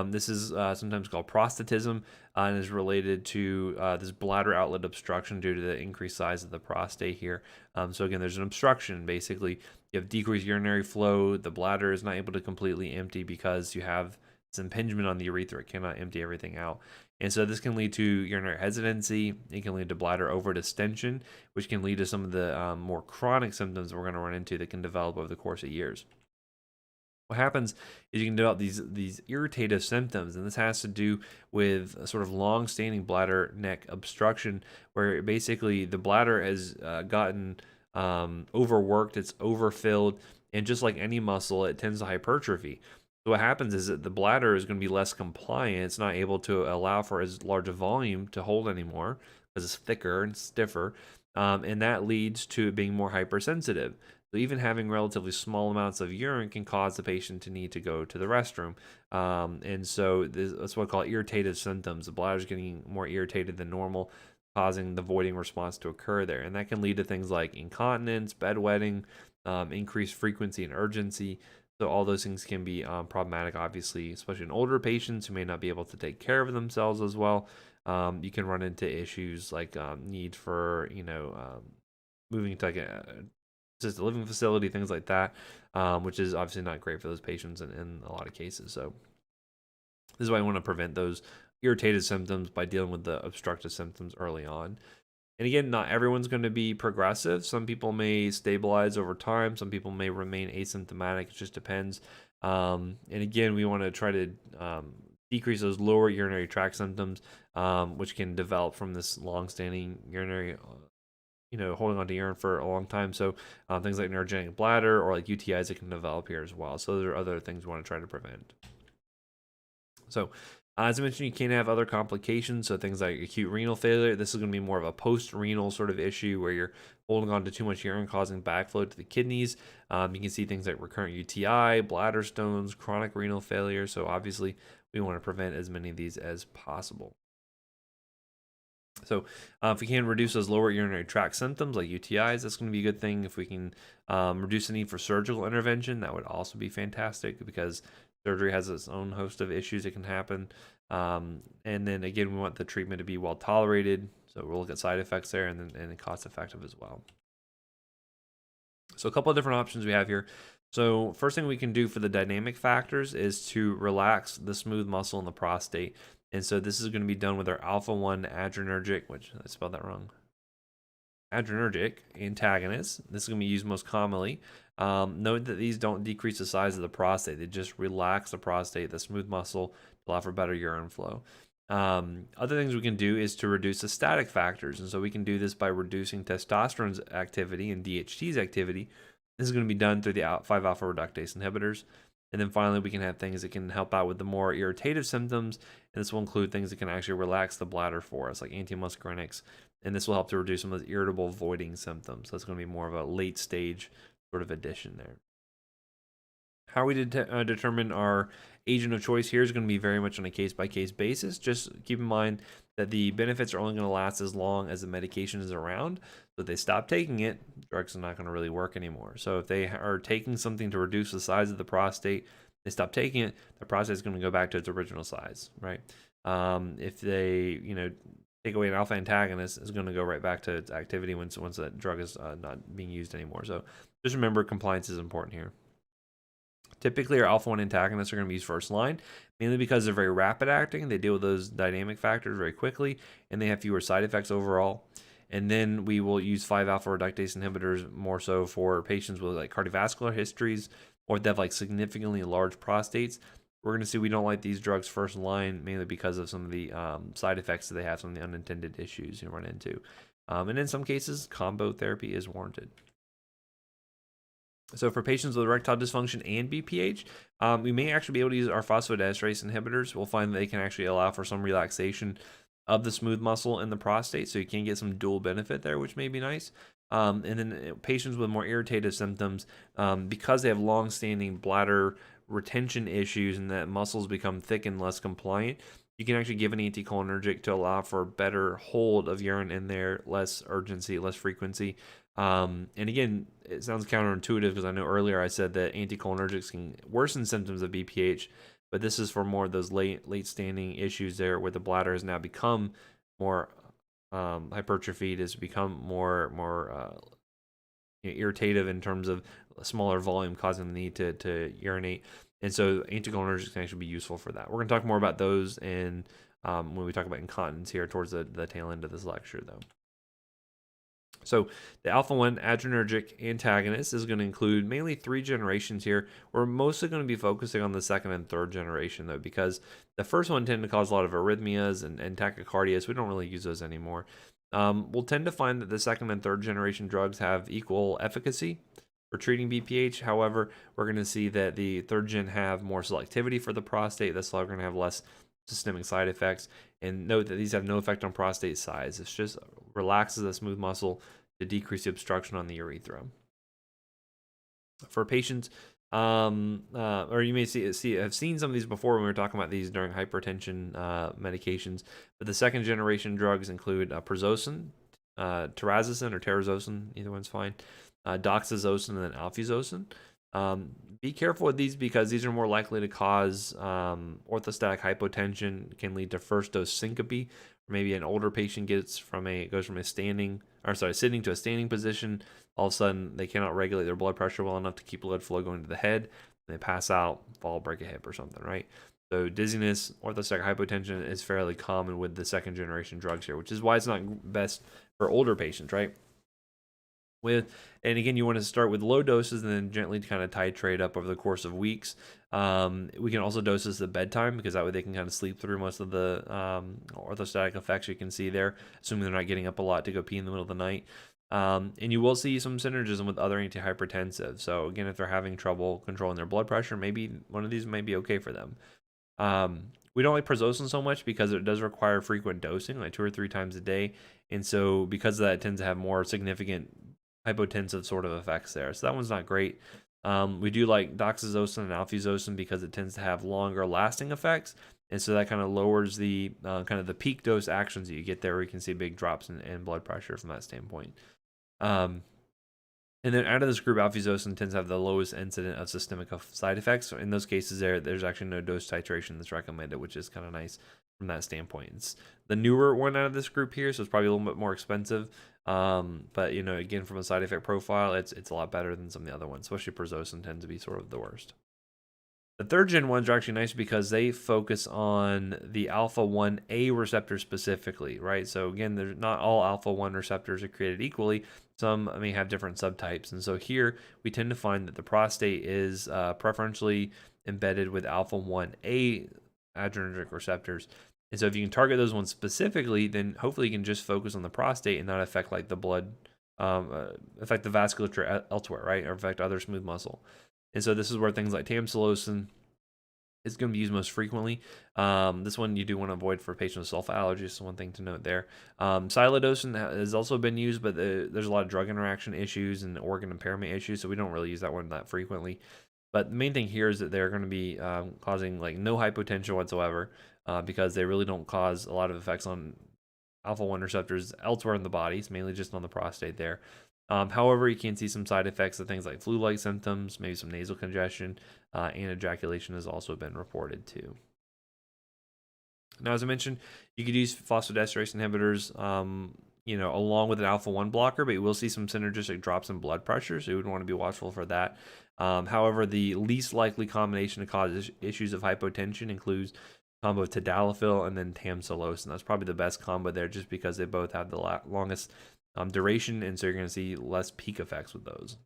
This is sometimes called prostatism and is related to this bladder outlet obstruction due to the increased size of the prostate here. So again, there's an obstruction. Basically, you have decreased urinary flow. The bladder is not able to completely empty because you have this impingement on the urethra. It cannot empty everything out. And so this can lead to urinary hesitancy. It can lead to bladder overdistension, which can lead to some of the more chronic symptoms we're going to run into that can develop over the course of years. What happens is you can develop these irritative symptoms, and this has to do with a sort of long-standing bladder neck obstruction, where basically the bladder has gotten overworked, it's overfilled, and just like any muscle, it tends to hypertrophy. So what happens is that the bladder is going to be less compliant. It's not able to allow for as large a volume to hold anymore because it's thicker and stiffer, and that leads to it being more hypersensitive. So even having relatively small amounts of urine can cause the patient to need to go to the restroom. And so that's what I call irritative symptoms. The bladder is getting more irritated than normal, causing the voiding response to occur there. And that can lead to things like incontinence, bedwetting, increased frequency and urgency. So all those things can be problematic, obviously, especially in older patients who may not be able to take care of themselves as well. You can run into issues like need for, moving to like a assisted living facility, things like that, which is obviously not great for those patients in a lot of cases. So this is why I want to prevent those irritated symptoms by dealing with the obstructive symptoms early on. And again, not everyone's going to be progressive. Some people may stabilize over time. Some people may remain asymptomatic. It just depends. And again, we want to try to decrease those lower urinary tract symptoms, which can develop from this long-standing urinary, holding on to urine for a long time. So things like neurogenic bladder or like UTIs that can develop here as well. So there are other things we want to try to prevent. So as I mentioned, you can have other complications, so things like acute renal failure. This is going to be more of a post-renal sort of issue where you're holding on to too much urine, causing backflow to the kidneys. You can see things like recurrent UTI, bladder stones, chronic renal failure. So obviously, we want to prevent as many of these as possible. So if we can reduce those lower urinary tract symptoms like UTIs, that's going to be a good thing. If we can reduce the need for surgical intervention, that would also be fantastic because surgery has its own host of issues that can happen. And then again, we want the treatment to be well tolerated. So we'll look at side effects there and cost effective as well. So a couple of different options we have here. So first thing we can do for the dynamic factors is to relax the smooth muscle in the prostate. And so this is going to be done with our alpha-1 adrenergic, which I spelled that wrong, adrenergic antagonist. This is going to be used most commonly. Note that these don't decrease the size of the prostate. They just relax the prostate, the smooth muscle, to allow for better urine flow. Other things we can do is to reduce the static factors. And so we can do this by reducing testosterone's activity and DHT's activity. This is going to be done through the 5-alpha reductase inhibitors. And then finally, we can have things that can help out with the more irritative symptoms. And this will include things that can actually relax the bladder for us, like antimuscarinics. And this will help to reduce some of those irritable voiding symptoms. So it's going to be more of a late stage sort of addition there. How we determine our agent of choice here is going to be very much on a case-by-case basis. Just keep in mind that the benefits are only going to last as long as the medication is around. So if they stop taking it, drugs are not going to really work anymore. So if they are taking something to reduce the size of the prostate, they stop taking it, the prostate is going to go back to its original size, right? If they, take away an alpha antagonist, it's going to go right back to its activity once that drug is not being used anymore. So just remember, compliance is important here. Typically, our alpha 1 antagonists are going to be used first line, mainly because they're very rapid acting. They deal with those dynamic factors very quickly, and they have fewer side effects overall. And then we will use 5-alpha reductase inhibitors more so for patients with like cardiovascular histories, or if they have like significantly large prostates. We're going to see we don't like these drugs first line, mainly because of some of the side effects that they have, some of the unintended issues you run into. And in some cases, combo therapy is warranted. So for patients with erectile dysfunction and BPH, we may actually be able to use our phosphodiesterase inhibitors. We'll find that they can actually allow for some relaxation of the smooth muscle in the prostate, so you can get some dual benefit there, which may be nice. And then patients with more irritative symptoms, because they have long-standing bladder retention issues and that muscles become thick and less compliant, you can actually give an anticholinergic to allow for better hold of urine in there, less urgency, less frequency. And again, it sounds counterintuitive because I know earlier I said that anticholinergics can worsen symptoms of BPH, but this is for more of those late standing issues there where the bladder has now become more hypertrophied, has become more irritative in terms of a smaller volume causing the need to urinate. And so anticholinergics can actually be useful for that. We're going to talk more about those in when we talk about incontinence here towards the tail end of this lecture, though. So the alpha 1 adrenergic antagonist is going to include mainly 3 generations here. We're mostly going to be focusing on the second and third generation, though, because the first one tend to cause a lot of arrhythmias and tachycardia, so we don't really use those anymore. We'll tend to find that the second and third generation drugs have equal efficacy for treating BPH. However, we're going to see that the third gen have more selectivity for the prostate. That's why we're going to have less systemic side effects. And note that these have no effect on prostate size. It's just relaxes the smooth muscle to decrease the obstruction on the urethra. For patients, or you may have seen some of these before when we were talking about these during hypertension medications. But the second generation drugs include prazosin, terazosin or terazosin, either one's fine, doxazosin, and then alfuzosin. Be careful with these because these are more likely to cause orthostatic hypotension, can lead to first dose syncope. Or maybe an older patient goes from a sitting to a standing position. All of a sudden, they cannot regulate their blood pressure well enough to keep blood flow going to the head. They pass out, fall, break a hip or something, right? So dizziness, orthostatic hypotension is fairly common with the second generation drugs here, which is why it's not best for older patients, right? And again, you want to start with low doses and then gently kind of titrate up over the course of weeks. We can also dose this at bedtime because that way they can kind of sleep through most of the orthostatic effects you can see there, assuming they're not getting up a lot to go pee in the middle of the night. And you will see some synergism with other antihypertensives. So again, if they're having trouble controlling their blood pressure, maybe one of these might be okay for them. We don't like prazosin so much because it does require frequent dosing, like 2 or 3 times a day. And so because of that, it tends to have more significant hypotensive sort of effects there. So that one's not great. We do like doxazosin and alfuzosin because it tends to have longer lasting effects. And so that kind of lowers the kind of the peak dose actions that you get there where you can see big drops in blood pressure from that standpoint. And then out of this group, alfuzosin tends to have the lowest incident of systemic side effects. So in those cases there's actually no dose titration that's recommended, which is kind of nice from that standpoint. It's the newer one out of this group here, so it's probably a little bit more expensive. But again, from a side effect profile, it's a lot better than some of the other ones, especially prazosin tends to be sort of the worst. The third gen ones are actually nice because they focus on the alpha 1A receptor specifically, right? So again, there's not all alpha 1 receptors are created equally. Some may have different subtypes. And so here we tend to find that the prostate is preferentially embedded with alpha 1A adrenergic receptors. And so if you can target those ones specifically, then hopefully you can just focus on the prostate and not affect like the blood, affect the vasculature elsewhere, right? Or affect other smooth muscle. And so this is where things like tamsulosin is going to be used most frequently. This one you do want to avoid for patients with sulfa allergies. So one thing to note there. Silodosin has also been used, but there's a lot of drug interaction issues and organ impairment issues. So we don't really use that one that frequently. But the main thing here is that they're going to be causing like no hypotension whatsoever because they really don't cause a lot of effects on alpha 1 receptors elsewhere in the body. It's mainly just on the prostate there. However, you can see some side effects of things like flu-like symptoms, maybe some nasal congestion, and ejaculation has also been reported too. Now, as I mentioned, you could use phosphodiesterase inhibitors, along with an alpha-1 blocker, but you will see some synergistic drops in blood pressure, so you would want to be watchful for that. However, the least likely combination to cause issues of hypotension includes combo of tadalafil and then tamsulosin. That's probably the best combo there, just because they both have the longest duration, and so you're going to see less peak effects with those.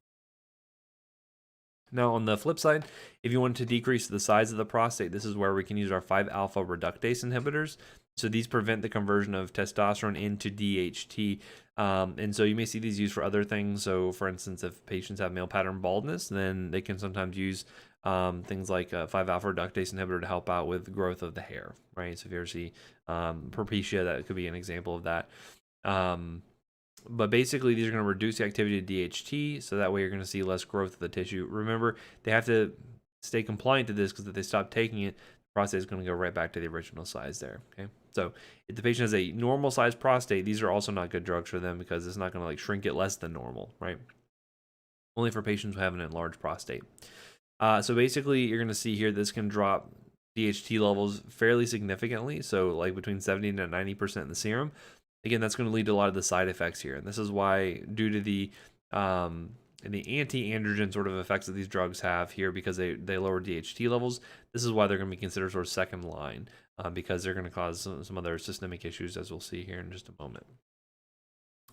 Now, on the flip side, if you want to decrease the size of the prostate, this is where we can use our 5-alpha reductase inhibitors. So these prevent the conversion of testosterone into DHT. And so you may see these used for other things. So, for instance, if patients have male pattern baldness, then they can sometimes use things like a 5-alpha reductase inhibitor to help out with growth of the hair, right? So if you ever see propecia, that could be an example of that. But basically, these are going to reduce the activity of DHT, so that way you're going to see less growth of the tissue. Remember, they have to stay compliant to this, because if they stop taking it, the prostate is going to go right back to the original size there. Okay, so if the patient has a normal size prostate, these are also not good drugs for them, because it's not going to like shrink it less than normal, right? Only for patients who have an enlarged prostate. So basically, you're going to see here this can drop DHT levels fairly significantly, so like between 70 to 90% in the serum. Again, that's going to lead to a lot of the side effects here, and this is why, due to the anti-androgen sort of effects that these drugs have here, because they lower DHT levels, this is why they're going to be considered sort of second line, because they're going to cause some other systemic issues, as we'll see here in just a moment.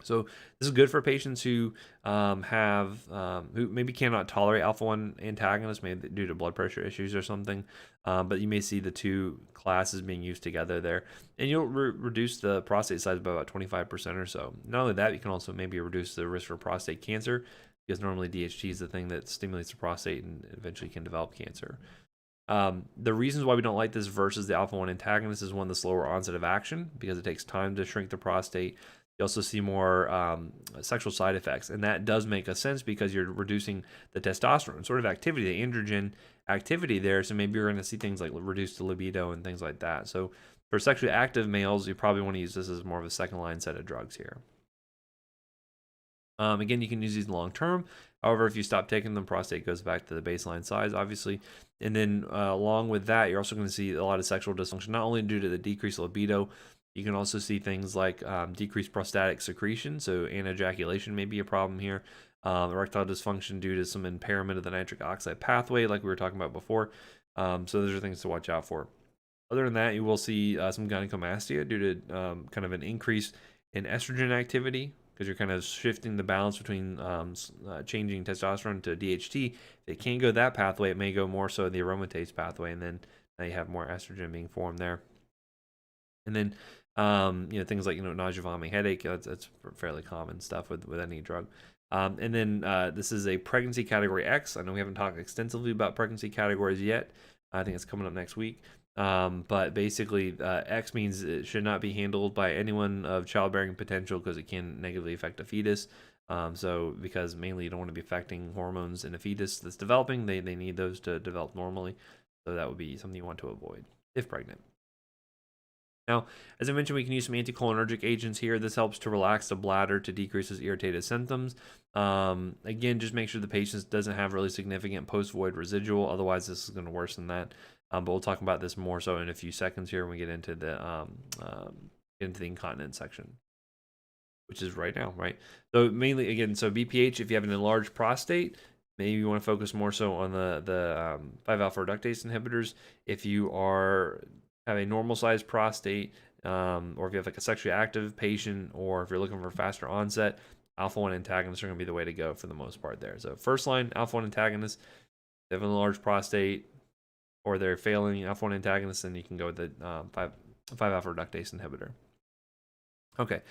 So this is good for patients who who maybe cannot tolerate alpha-1 antagonists, maybe due to blood pressure issues or something. But you may see the two classes being used together there, and you'll reduce the prostate size by about 25% or so. Not only that, you can also maybe reduce the risk for prostate cancer, because normally DHT is the thing that stimulates the prostate and eventually can develop cancer. The reasons why we don't like this versus the alpha-1 antagonist is, one, the slower onset of action, because it takes time to shrink the prostate. You also see more sexual side effects, and that does make a sense, because you're reducing the testosterone sort of activity, the androgen activity there. So maybe you're going to see things like reduced libido and things like that. So for sexually active males, you probably want to use this as more of a second line set of drugs here. Again, you can use these long term. However, if you stop taking them, prostate goes back to the baseline size, obviously. And then along with that, you're also going to see a lot of sexual dysfunction, not only due to the decreased libido. You can also see things like decreased prostatic secretion, so anejaculation may be a problem here. Erectile dysfunction due to some impairment of the nitric oxide pathway, like we were talking about before. So those are things to watch out for. Other than that, you will see some gynecomastia due to kind of an increase in estrogen activity, because you're kind of shifting the balance between changing testosterone to DHT. If it can't go that pathway, it may go more so the aromatase pathway, and then now you have more estrogen being formed there. And then things like nausea, vomiting, headache. That's fairly common stuff with any drug. And then this is a pregnancy category X. I know we haven't talked extensively about pregnancy categories yet. I think it's coming up next week. But basically, X means it should not be handled by anyone of childbearing potential, because it can negatively affect a fetus. So because mainly you don't want to be affecting hormones in a fetus that's developing, they need those to develop normally. So that would be something you want to avoid if pregnant. Now, as I mentioned, we can use some anticholinergic agents here. This helps to relax the bladder to decrease those irritated symptoms. Again, just make sure the patient doesn't have really significant post-void residual. Otherwise, this is going to worsen that. But we'll talk about this more so in a few seconds here when we get into the incontinence section, which is right now, right? So mainly, again, so BPH, if you have an enlarged prostate, maybe you want to focus more so on the 5-alpha reductase inhibitors. If you have a normal sized prostate, or if you have like a sexually active patient, or if you're looking for faster onset, alpha-1 antagonists are going to be the way to go for the most part there. So first line, alpha-1 antagonists. They have a large prostate, or they're failing alpha-1 antagonists, then you can go with the 5-alpha reductase inhibitor. Okay.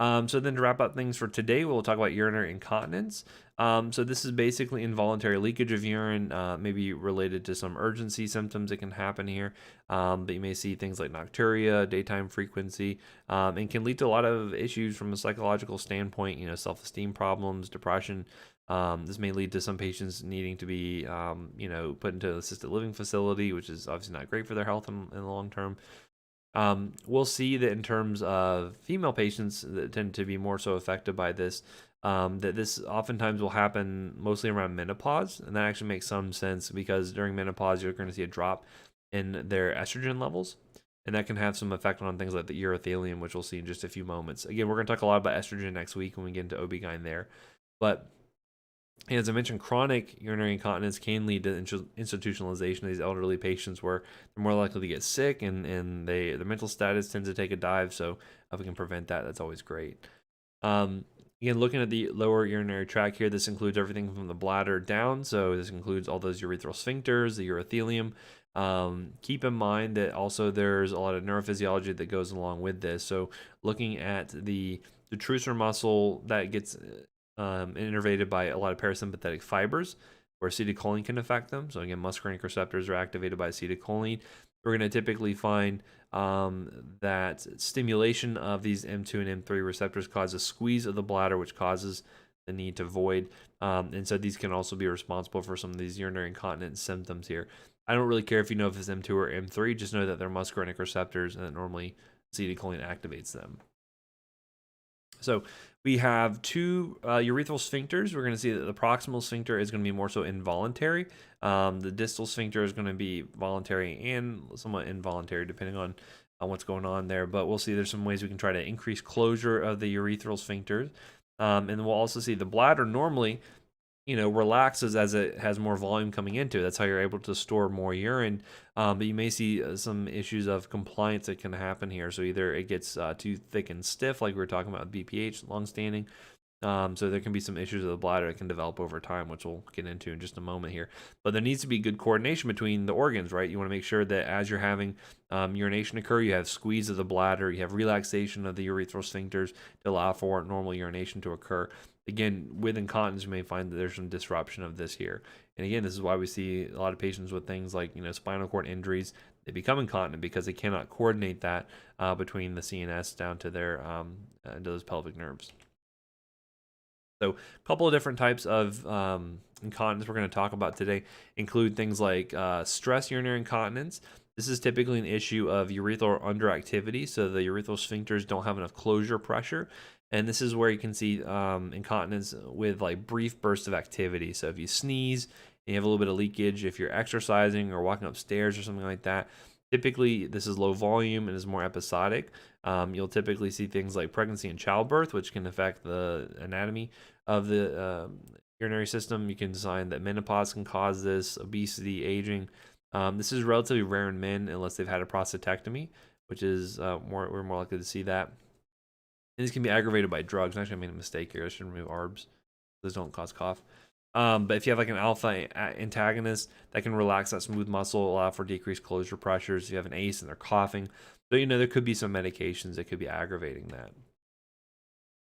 So then to wrap up things for today, we'll talk about urinary incontinence. So this is basically involuntary leakage of urine, maybe related to some urgency symptoms that can happen here. But you may see things like nocturia, daytime frequency, and can lead to a lot of issues from a psychological standpoint, self-esteem problems, depression. This may lead to some patients needing to be, put into an assisted living facility, which is obviously not great for their health in the long term. We'll see that in terms of female patients that tend to be more so affected by this, that this oftentimes will happen mostly around menopause. And that actually makes some sense, because during menopause, you're going to see a drop in their estrogen levels. and that can have some effect on things like the urothelium, which we'll see in just a few moments. Again, we're going to talk a lot about estrogen next week when we get into OB-GYN there. But as I mentioned, chronic urinary incontinence can lead to institutionalization of these elderly patients where they're more likely to get sick and their mental status tends to take a dive. So if we can prevent that, that's always great. Again, looking at the lower urinary tract here, this includes everything from the bladder down. So this includes all those urethral sphincters, the urothelium. Keep in mind that also there's a lot of neurophysiology that goes along with this. So looking at the detrusor muscle that gets innervated by a lot of parasympathetic fibers where acetylcholine can affect them. So again, muscarinic receptors are activated by acetylcholine. We're going to typically find that stimulation of these M2 and M3 receptors causes squeeze of the bladder, which causes the need to void. And so these can also be responsible for some of these urinary incontinence symptoms here. I don't really care if you know if it's M2 or M3, just know that they're muscarinic receptors and that normally acetylcholine activates them. So we have two urethral sphincters. We're going to see that the proximal sphincter is going to be more so involuntary. The distal sphincter is going to be voluntary and somewhat involuntary depending on what's going on there. But we'll see there's some ways we can try to increase closure of the urethral sphincters. And then we'll also see the bladder normally relaxes as it has more volume coming into it. That's how you're able to store more urine. But you may see some issues of compliance that can happen here. So either it gets too thick and stiff, like we were talking about with BPH, long-standing. So there can be some issues with the bladder that can develop over time, which we'll get into in just a moment here. But there needs to be good coordination between the organs, right? You want to make sure that as you're having urination occur, you have squeeze of the bladder, you have relaxation of the urethral sphincters to allow for normal urination to occur. Again, with incontinence, you may find that there's some disruption of this here. And again, this is why we see a lot of patients with things like, spinal cord injuries. They become incontinent because they cannot coordinate that between the CNS down to their to those pelvic nerves. So a couple of different types of incontinence we're going to talk about today include things like stress urinary incontinence. This is typically an issue of urethral underactivity, so the urethral sphincters don't have enough closure pressure. And this is where you can see incontinence with like brief bursts of activity. So if you sneeze and you have a little bit of leakage, if you're exercising or walking upstairs or something like that, typically this is low volume and is more episodic. You'll typically see things like pregnancy and childbirth, which can affect the anatomy of the urinary system. You can design that menopause can cause this, obesity, aging. This is relatively rare in men unless they've had a prostatectomy, which is we're more likely to see that. And this can be aggravated by drugs. Actually, I made a mistake here. I should remove ARBs. Those don't cause cough. But if you have like an alpha antagonist that can relax that smooth muscle, allow for decreased closure pressures. If you have an ACE and they're coughing, so there could be some medications that could be aggravating that.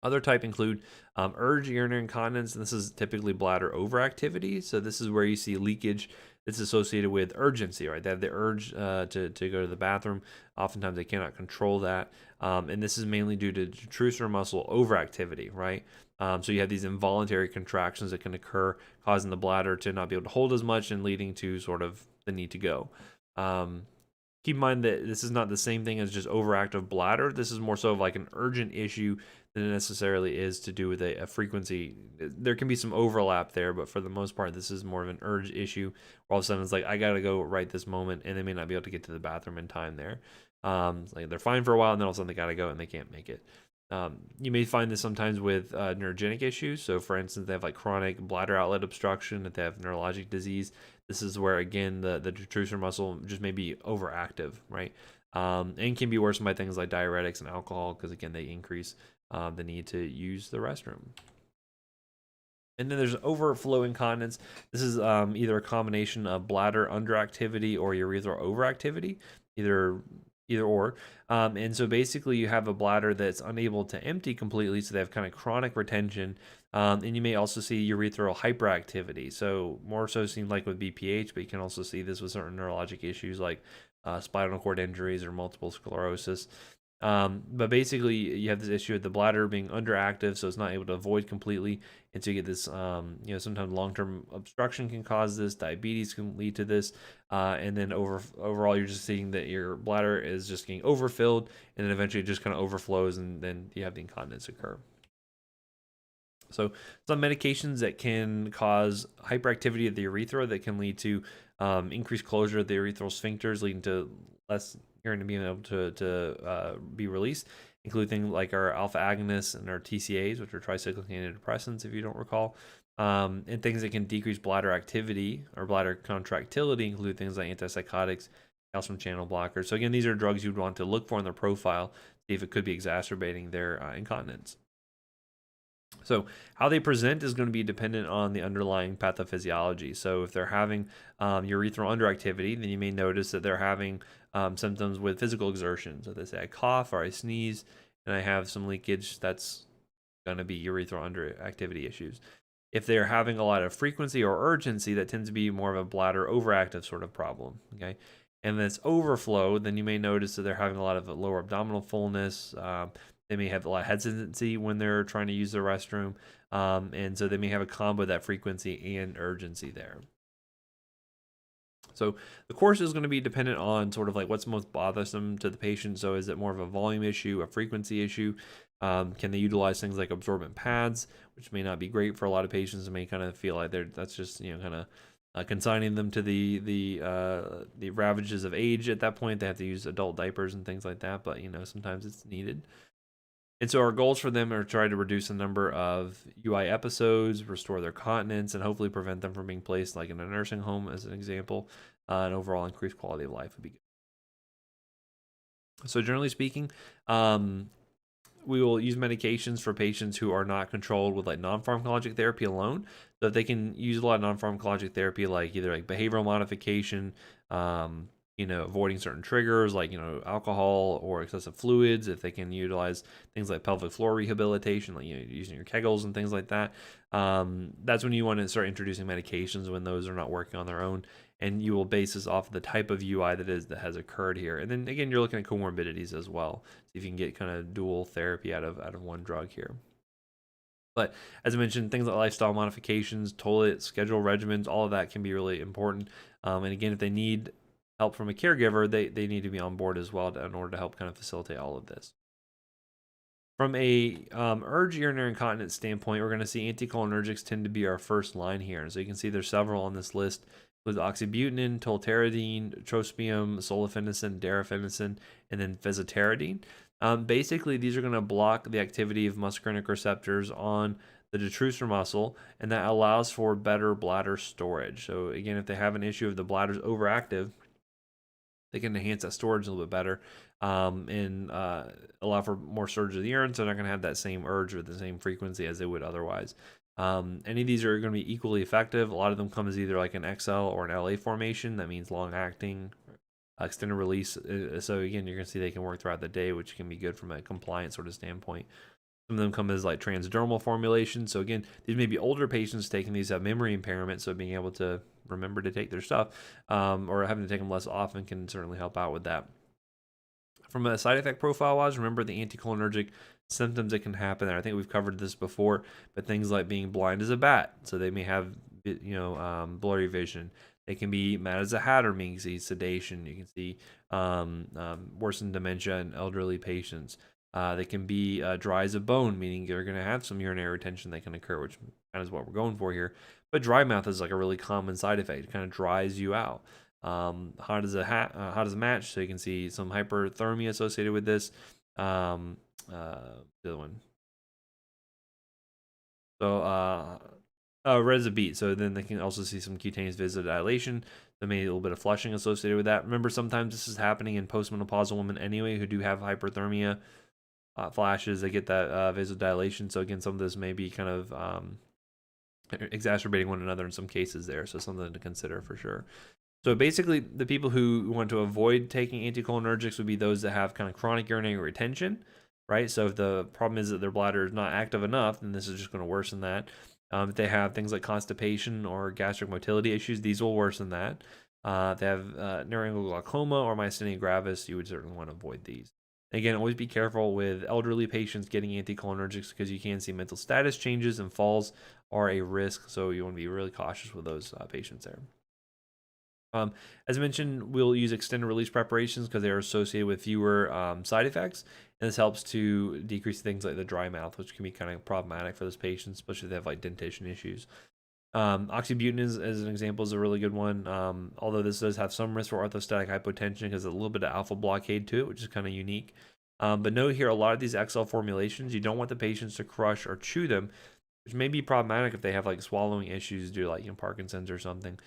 Other type include urge urinary incontinence, and this is typically bladder overactivity. So this is where you see leakage that's associated with urgency, right? They have the urge to go to the bathroom. Oftentimes they cannot control that, and this is mainly due to detrusor muscle overactivity, right? So you have these involuntary contractions that can occur, causing the bladder to not be able to hold as much and leading to sort of the need to go. Keep in mind that this is not the same thing as just overactive bladder. This is more so of like an urgent issue than it necessarily is to do with a frequency. There can be some overlap there, but for the most part, this is more of an urge issue. Where all of a sudden it's like, I got to go right this moment, and they may not be able to get to the bathroom in time there. Like they're fine for a while, and then all of a sudden they got to go, and they can't make it. You may find this sometimes with neurogenic issues. So for instance, they have like chronic bladder outlet obstruction, if they have neurologic disease. This is where, again, the detrusor muscle just may be overactive, right? And can be worsened by things like diuretics and alcohol because, again, they increase the need to use the restroom. And then there's overflow incontinence. This is either a combination of bladder underactivity or urethral overactivity, either or. And so basically you have a bladder that's unable to empty completely, so they have kind of chronic retention. And you may also see urethral hyperactivity. So more so seen like with BPH, but you can also see this with certain neurologic issues like spinal cord injuries or multiple sclerosis. But basically you have this issue of the bladder being underactive, so it's not able to void completely. And so you get this, sometimes long-term obstruction can cause this, diabetes can lead to this. And then overall, you're just seeing that your bladder is just getting overfilled, and then eventually it just kind of overflows, and then you have the incontinence occur. So some medications that can cause hyperactivity of the urethra that can lead to increased closure of the urethral sphincters, leading to less urine being able to be released include things like our alpha agonists and our TCAs, which are tricyclic antidepressants, if you don't recall. And things that can decrease bladder activity or bladder contractility include things like antipsychotics, calcium channel blockers. So again, these are drugs you'd want to look for in their profile, see if it could be exacerbating their incontinence. So how they present is going to be dependent on the underlying pathophysiology. So if they're having urethral underactivity, then you may notice that they're having symptoms with physical exertion. So they say I cough or I sneeze and I have some leakage, that's going to be urethral underactivity issues. If they're having a lot of frequency or urgency, that tends to be more of a bladder overactive sort of problem. Okay. And then it's overflow, then you may notice that they're having a lot of lower abdominal fullness. They may have a lot of hesitancy when they're trying to use the restroom. And so they may have a combo of that frequency and urgency there. So the course is going to be dependent on sort of like what's most bothersome to the patient. So is it more of a volume issue, a frequency issue? Can they utilize things like absorbent pads, which may not be great for a lot of patients and may kind of feel like that's just, you know, kind of consigning them to the ravages of age at that point. They have to use adult diapers and things like that, but you know, sometimes it's needed. And so our goals for them are to try to reduce the number of UI episodes, restore their continence, and hopefully prevent them from being placed like in a nursing home as an example, and overall increase quality of life would be good. So generally speaking, we will use medications for patients who are not controlled with like non-pharmacologic therapy alone. So if they can use a lot of non-pharmacologic therapy, like either like behavioral modification, you know, avoiding certain triggers like, you know, alcohol or excessive fluids, if they can utilize things like pelvic floor rehabilitation, like, you know, using your Kegels and things like that, that's when you want to start introducing medications when those are not working on their own. And you will base this off of the type of UI that has occurred here. And then again, you're looking at comorbidities as well. See if you can get kind of dual therapy out of one drug here. But as I mentioned, things like lifestyle modifications, toilet schedule regimens, all of that can be really important. And again, if they need help from a caregiver, they need to be on board as well in order to help kind of facilitate all of this. From a urge urinary incontinence standpoint, we're going to see anticholinergics tend to be our first line here. And so you can see there's several on this list with oxybutynin, tolterodine, trospium, solifenacin, darafenacin, and then fesoterodine. Basically, these are going to block the activity of muscarinic receptors on the detrusor muscle, and that allows for better bladder storage. So again, if they have an issue of the bladder's overactive, they can enhance that storage a little bit better and allow for more surge of the urine, so they're not going to have that same urge with the same frequency as they would otherwise. Any of these are going to be equally effective. A lot of them come as either like an XL or an LA formation. That means long acting, extended release. So again, you're going to see they can work throughout the day, which can be good from a compliance sort of standpoint. Some of them come as like transdermal formulations. So again, these may be older patients taking these, have memory impairment, so being able to remember to take their stuff or having to take them less often can certainly help out with that. From a side effect profile wise, remember the anticholinergic symptoms that can happen there. I think we've covered this before, but things like being blind as a bat. So they may have, you know, blurry vision. They can be mad as a hatter, meaning you see sedation. You can see worsened dementia in elderly patients. They can be dry as a bone, meaning they're going to have some urinary retention that can occur, which kind of is what we're going for here. But dry mouth is like a really common side effect. It kind of dries you out. Hot as a match, so you can see some hyperthermia associated with this. The other one. So red as a beet. So then they can also see some cutaneous vasodilation. There may be a little bit of flushing associated with that. Remember, sometimes this is happening in postmenopausal women anyway who do have hyperthermia. Flashes, they get that vasodilation. So again, some of this may be kind of exacerbating one another in some cases there. So something to consider for sure. So basically, the people who want to avoid taking anticholinergics would be those that have kind of chronic urinary retention, right? So if the problem is that their bladder is not active enough, then this is just going to worsen that. If they have things like constipation or gastric motility issues, these will worsen that. If they have neuroangle glaucoma or myasthenia gravis, you would certainly want to avoid these. Again, always be careful with elderly patients getting anticholinergics because you can see mental status changes and falls are a risk. So you want to be really cautious with those patients there. As I mentioned, we'll use extended release preparations because they are associated with fewer side effects, and this helps to decrease things like the dry mouth, which can be kind of problematic for those patients, especially if they have like dentition issues. Oxybutynin as an example is a really good one. Although this does have some risk for orthostatic hypotension because a little bit of alpha blockade to it, which is kind of unique. But note here, a lot of these XL formulations, you don't want the patients to crush or chew them, which may be problematic if they have like swallowing issues due to like Parkinson's or something.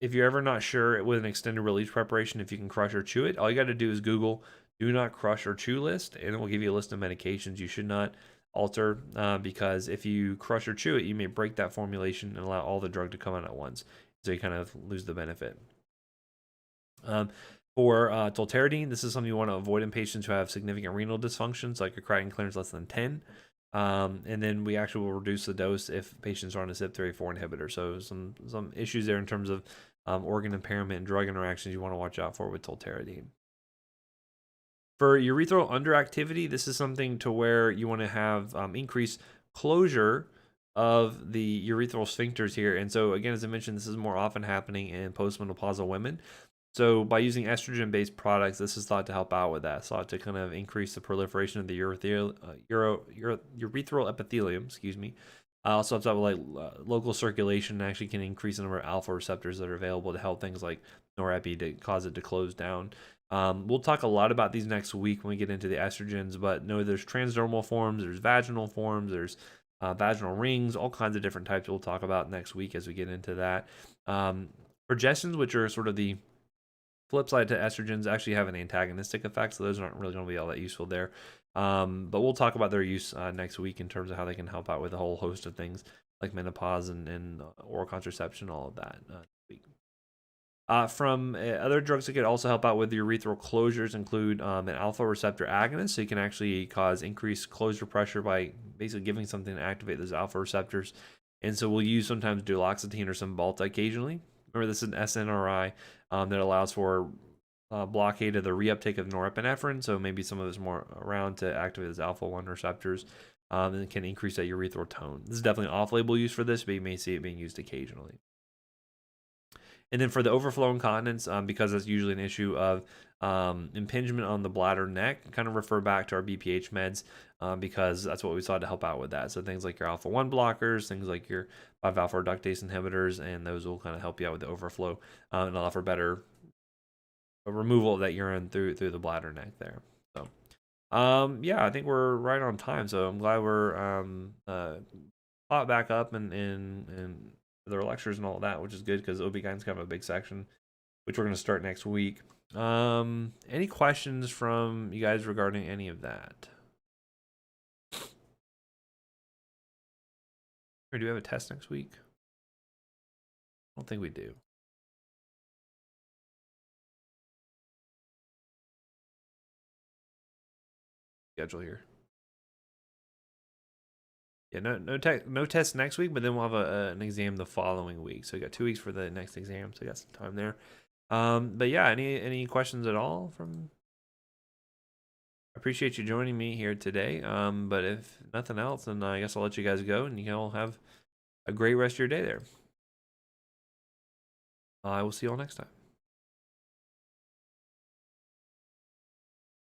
If you're ever not sure with an extended release preparation if you can crush or chew it, all you got to do is Google "do not crush or chew" list, and it will give you a list of medications you should not alter, because if you crush or chew it, you may break that formulation and allow all the drug to come out at once, so you kind of lose the benefit. For tolterodine, this is something you want to avoid in patients who have significant renal dysfunctions, like a creatinine clearance less than 10. And then we actually will reduce the dose if patients are on a CYP3A4 inhibitor. So some issues there in terms of organ impairment and drug interactions you want to watch out for with tolterodine. For urethral underactivity, this is something to where you want to have increased closure of the urethral sphincters here. And so again, as I mentioned, this is more often happening in postmenopausal women. So by using estrogen-based products, this is thought to help out with that. It's thought to kind of increase the proliferation of the urethral epithelium, excuse me. Also helps out with like local circulation, and actually can increase the number of alpha receptors that are available to help things like norepi to cause it to close down. We'll talk a lot about these next week when we get into the estrogens, but no, there's transdermal forms, there's vaginal forms, there's vaginal rings, all kinds of different types we'll talk about next week as we get into that. Progestins, which are sort of the flip side to estrogens, actually have an antagonistic effect, so those aren't really going to be all that useful there. But we'll talk about their use next week in terms of how they can help out with a whole host of things like menopause and oral contraception, all of that. From other drugs that could also help out with urethral closures include an alpha receptor agonist, so you can actually cause increased closure pressure by basically giving something to activate those alpha receptors. And so we'll use sometimes duloxetine or Cymbalta occasionally. Remember, this is an SNRI that allows for blockade of the reuptake of norepinephrine, so maybe some of it's more around to activate those alpha-1 receptors, and it can increase that urethral tone. This is definitely an off-label use for this, but you may see it being used occasionally. And then for the overflow incontinence, because that's usually an issue of impingement on the bladder neck, kind of refer back to our BPH meds, because that's what we saw to help out with that. So things like your alpha-1 blockers, things like your 5-alpha reductase inhibitors, and those will kind of help you out with the overflow and allow for better removal of that urine through the bladder neck there. So yeah, I think we're right on time. So I'm glad we're caught back up and their lectures and all of that, which is good because OB-GYN's kind of a big section, which we're going to start next week. Any questions from you guys regarding any of that? Or do we have a test next week? I don't think we do. Schedule here. Yeah, no test next week, but then we'll have an exam the following week. So we got 2 weeks for the next exam, so we got some time there. But yeah, any questions at all from? I appreciate you joining me here today. But if nothing else, then I guess I'll let you guys go, and you all have a great rest of your day there. I will see you all next time.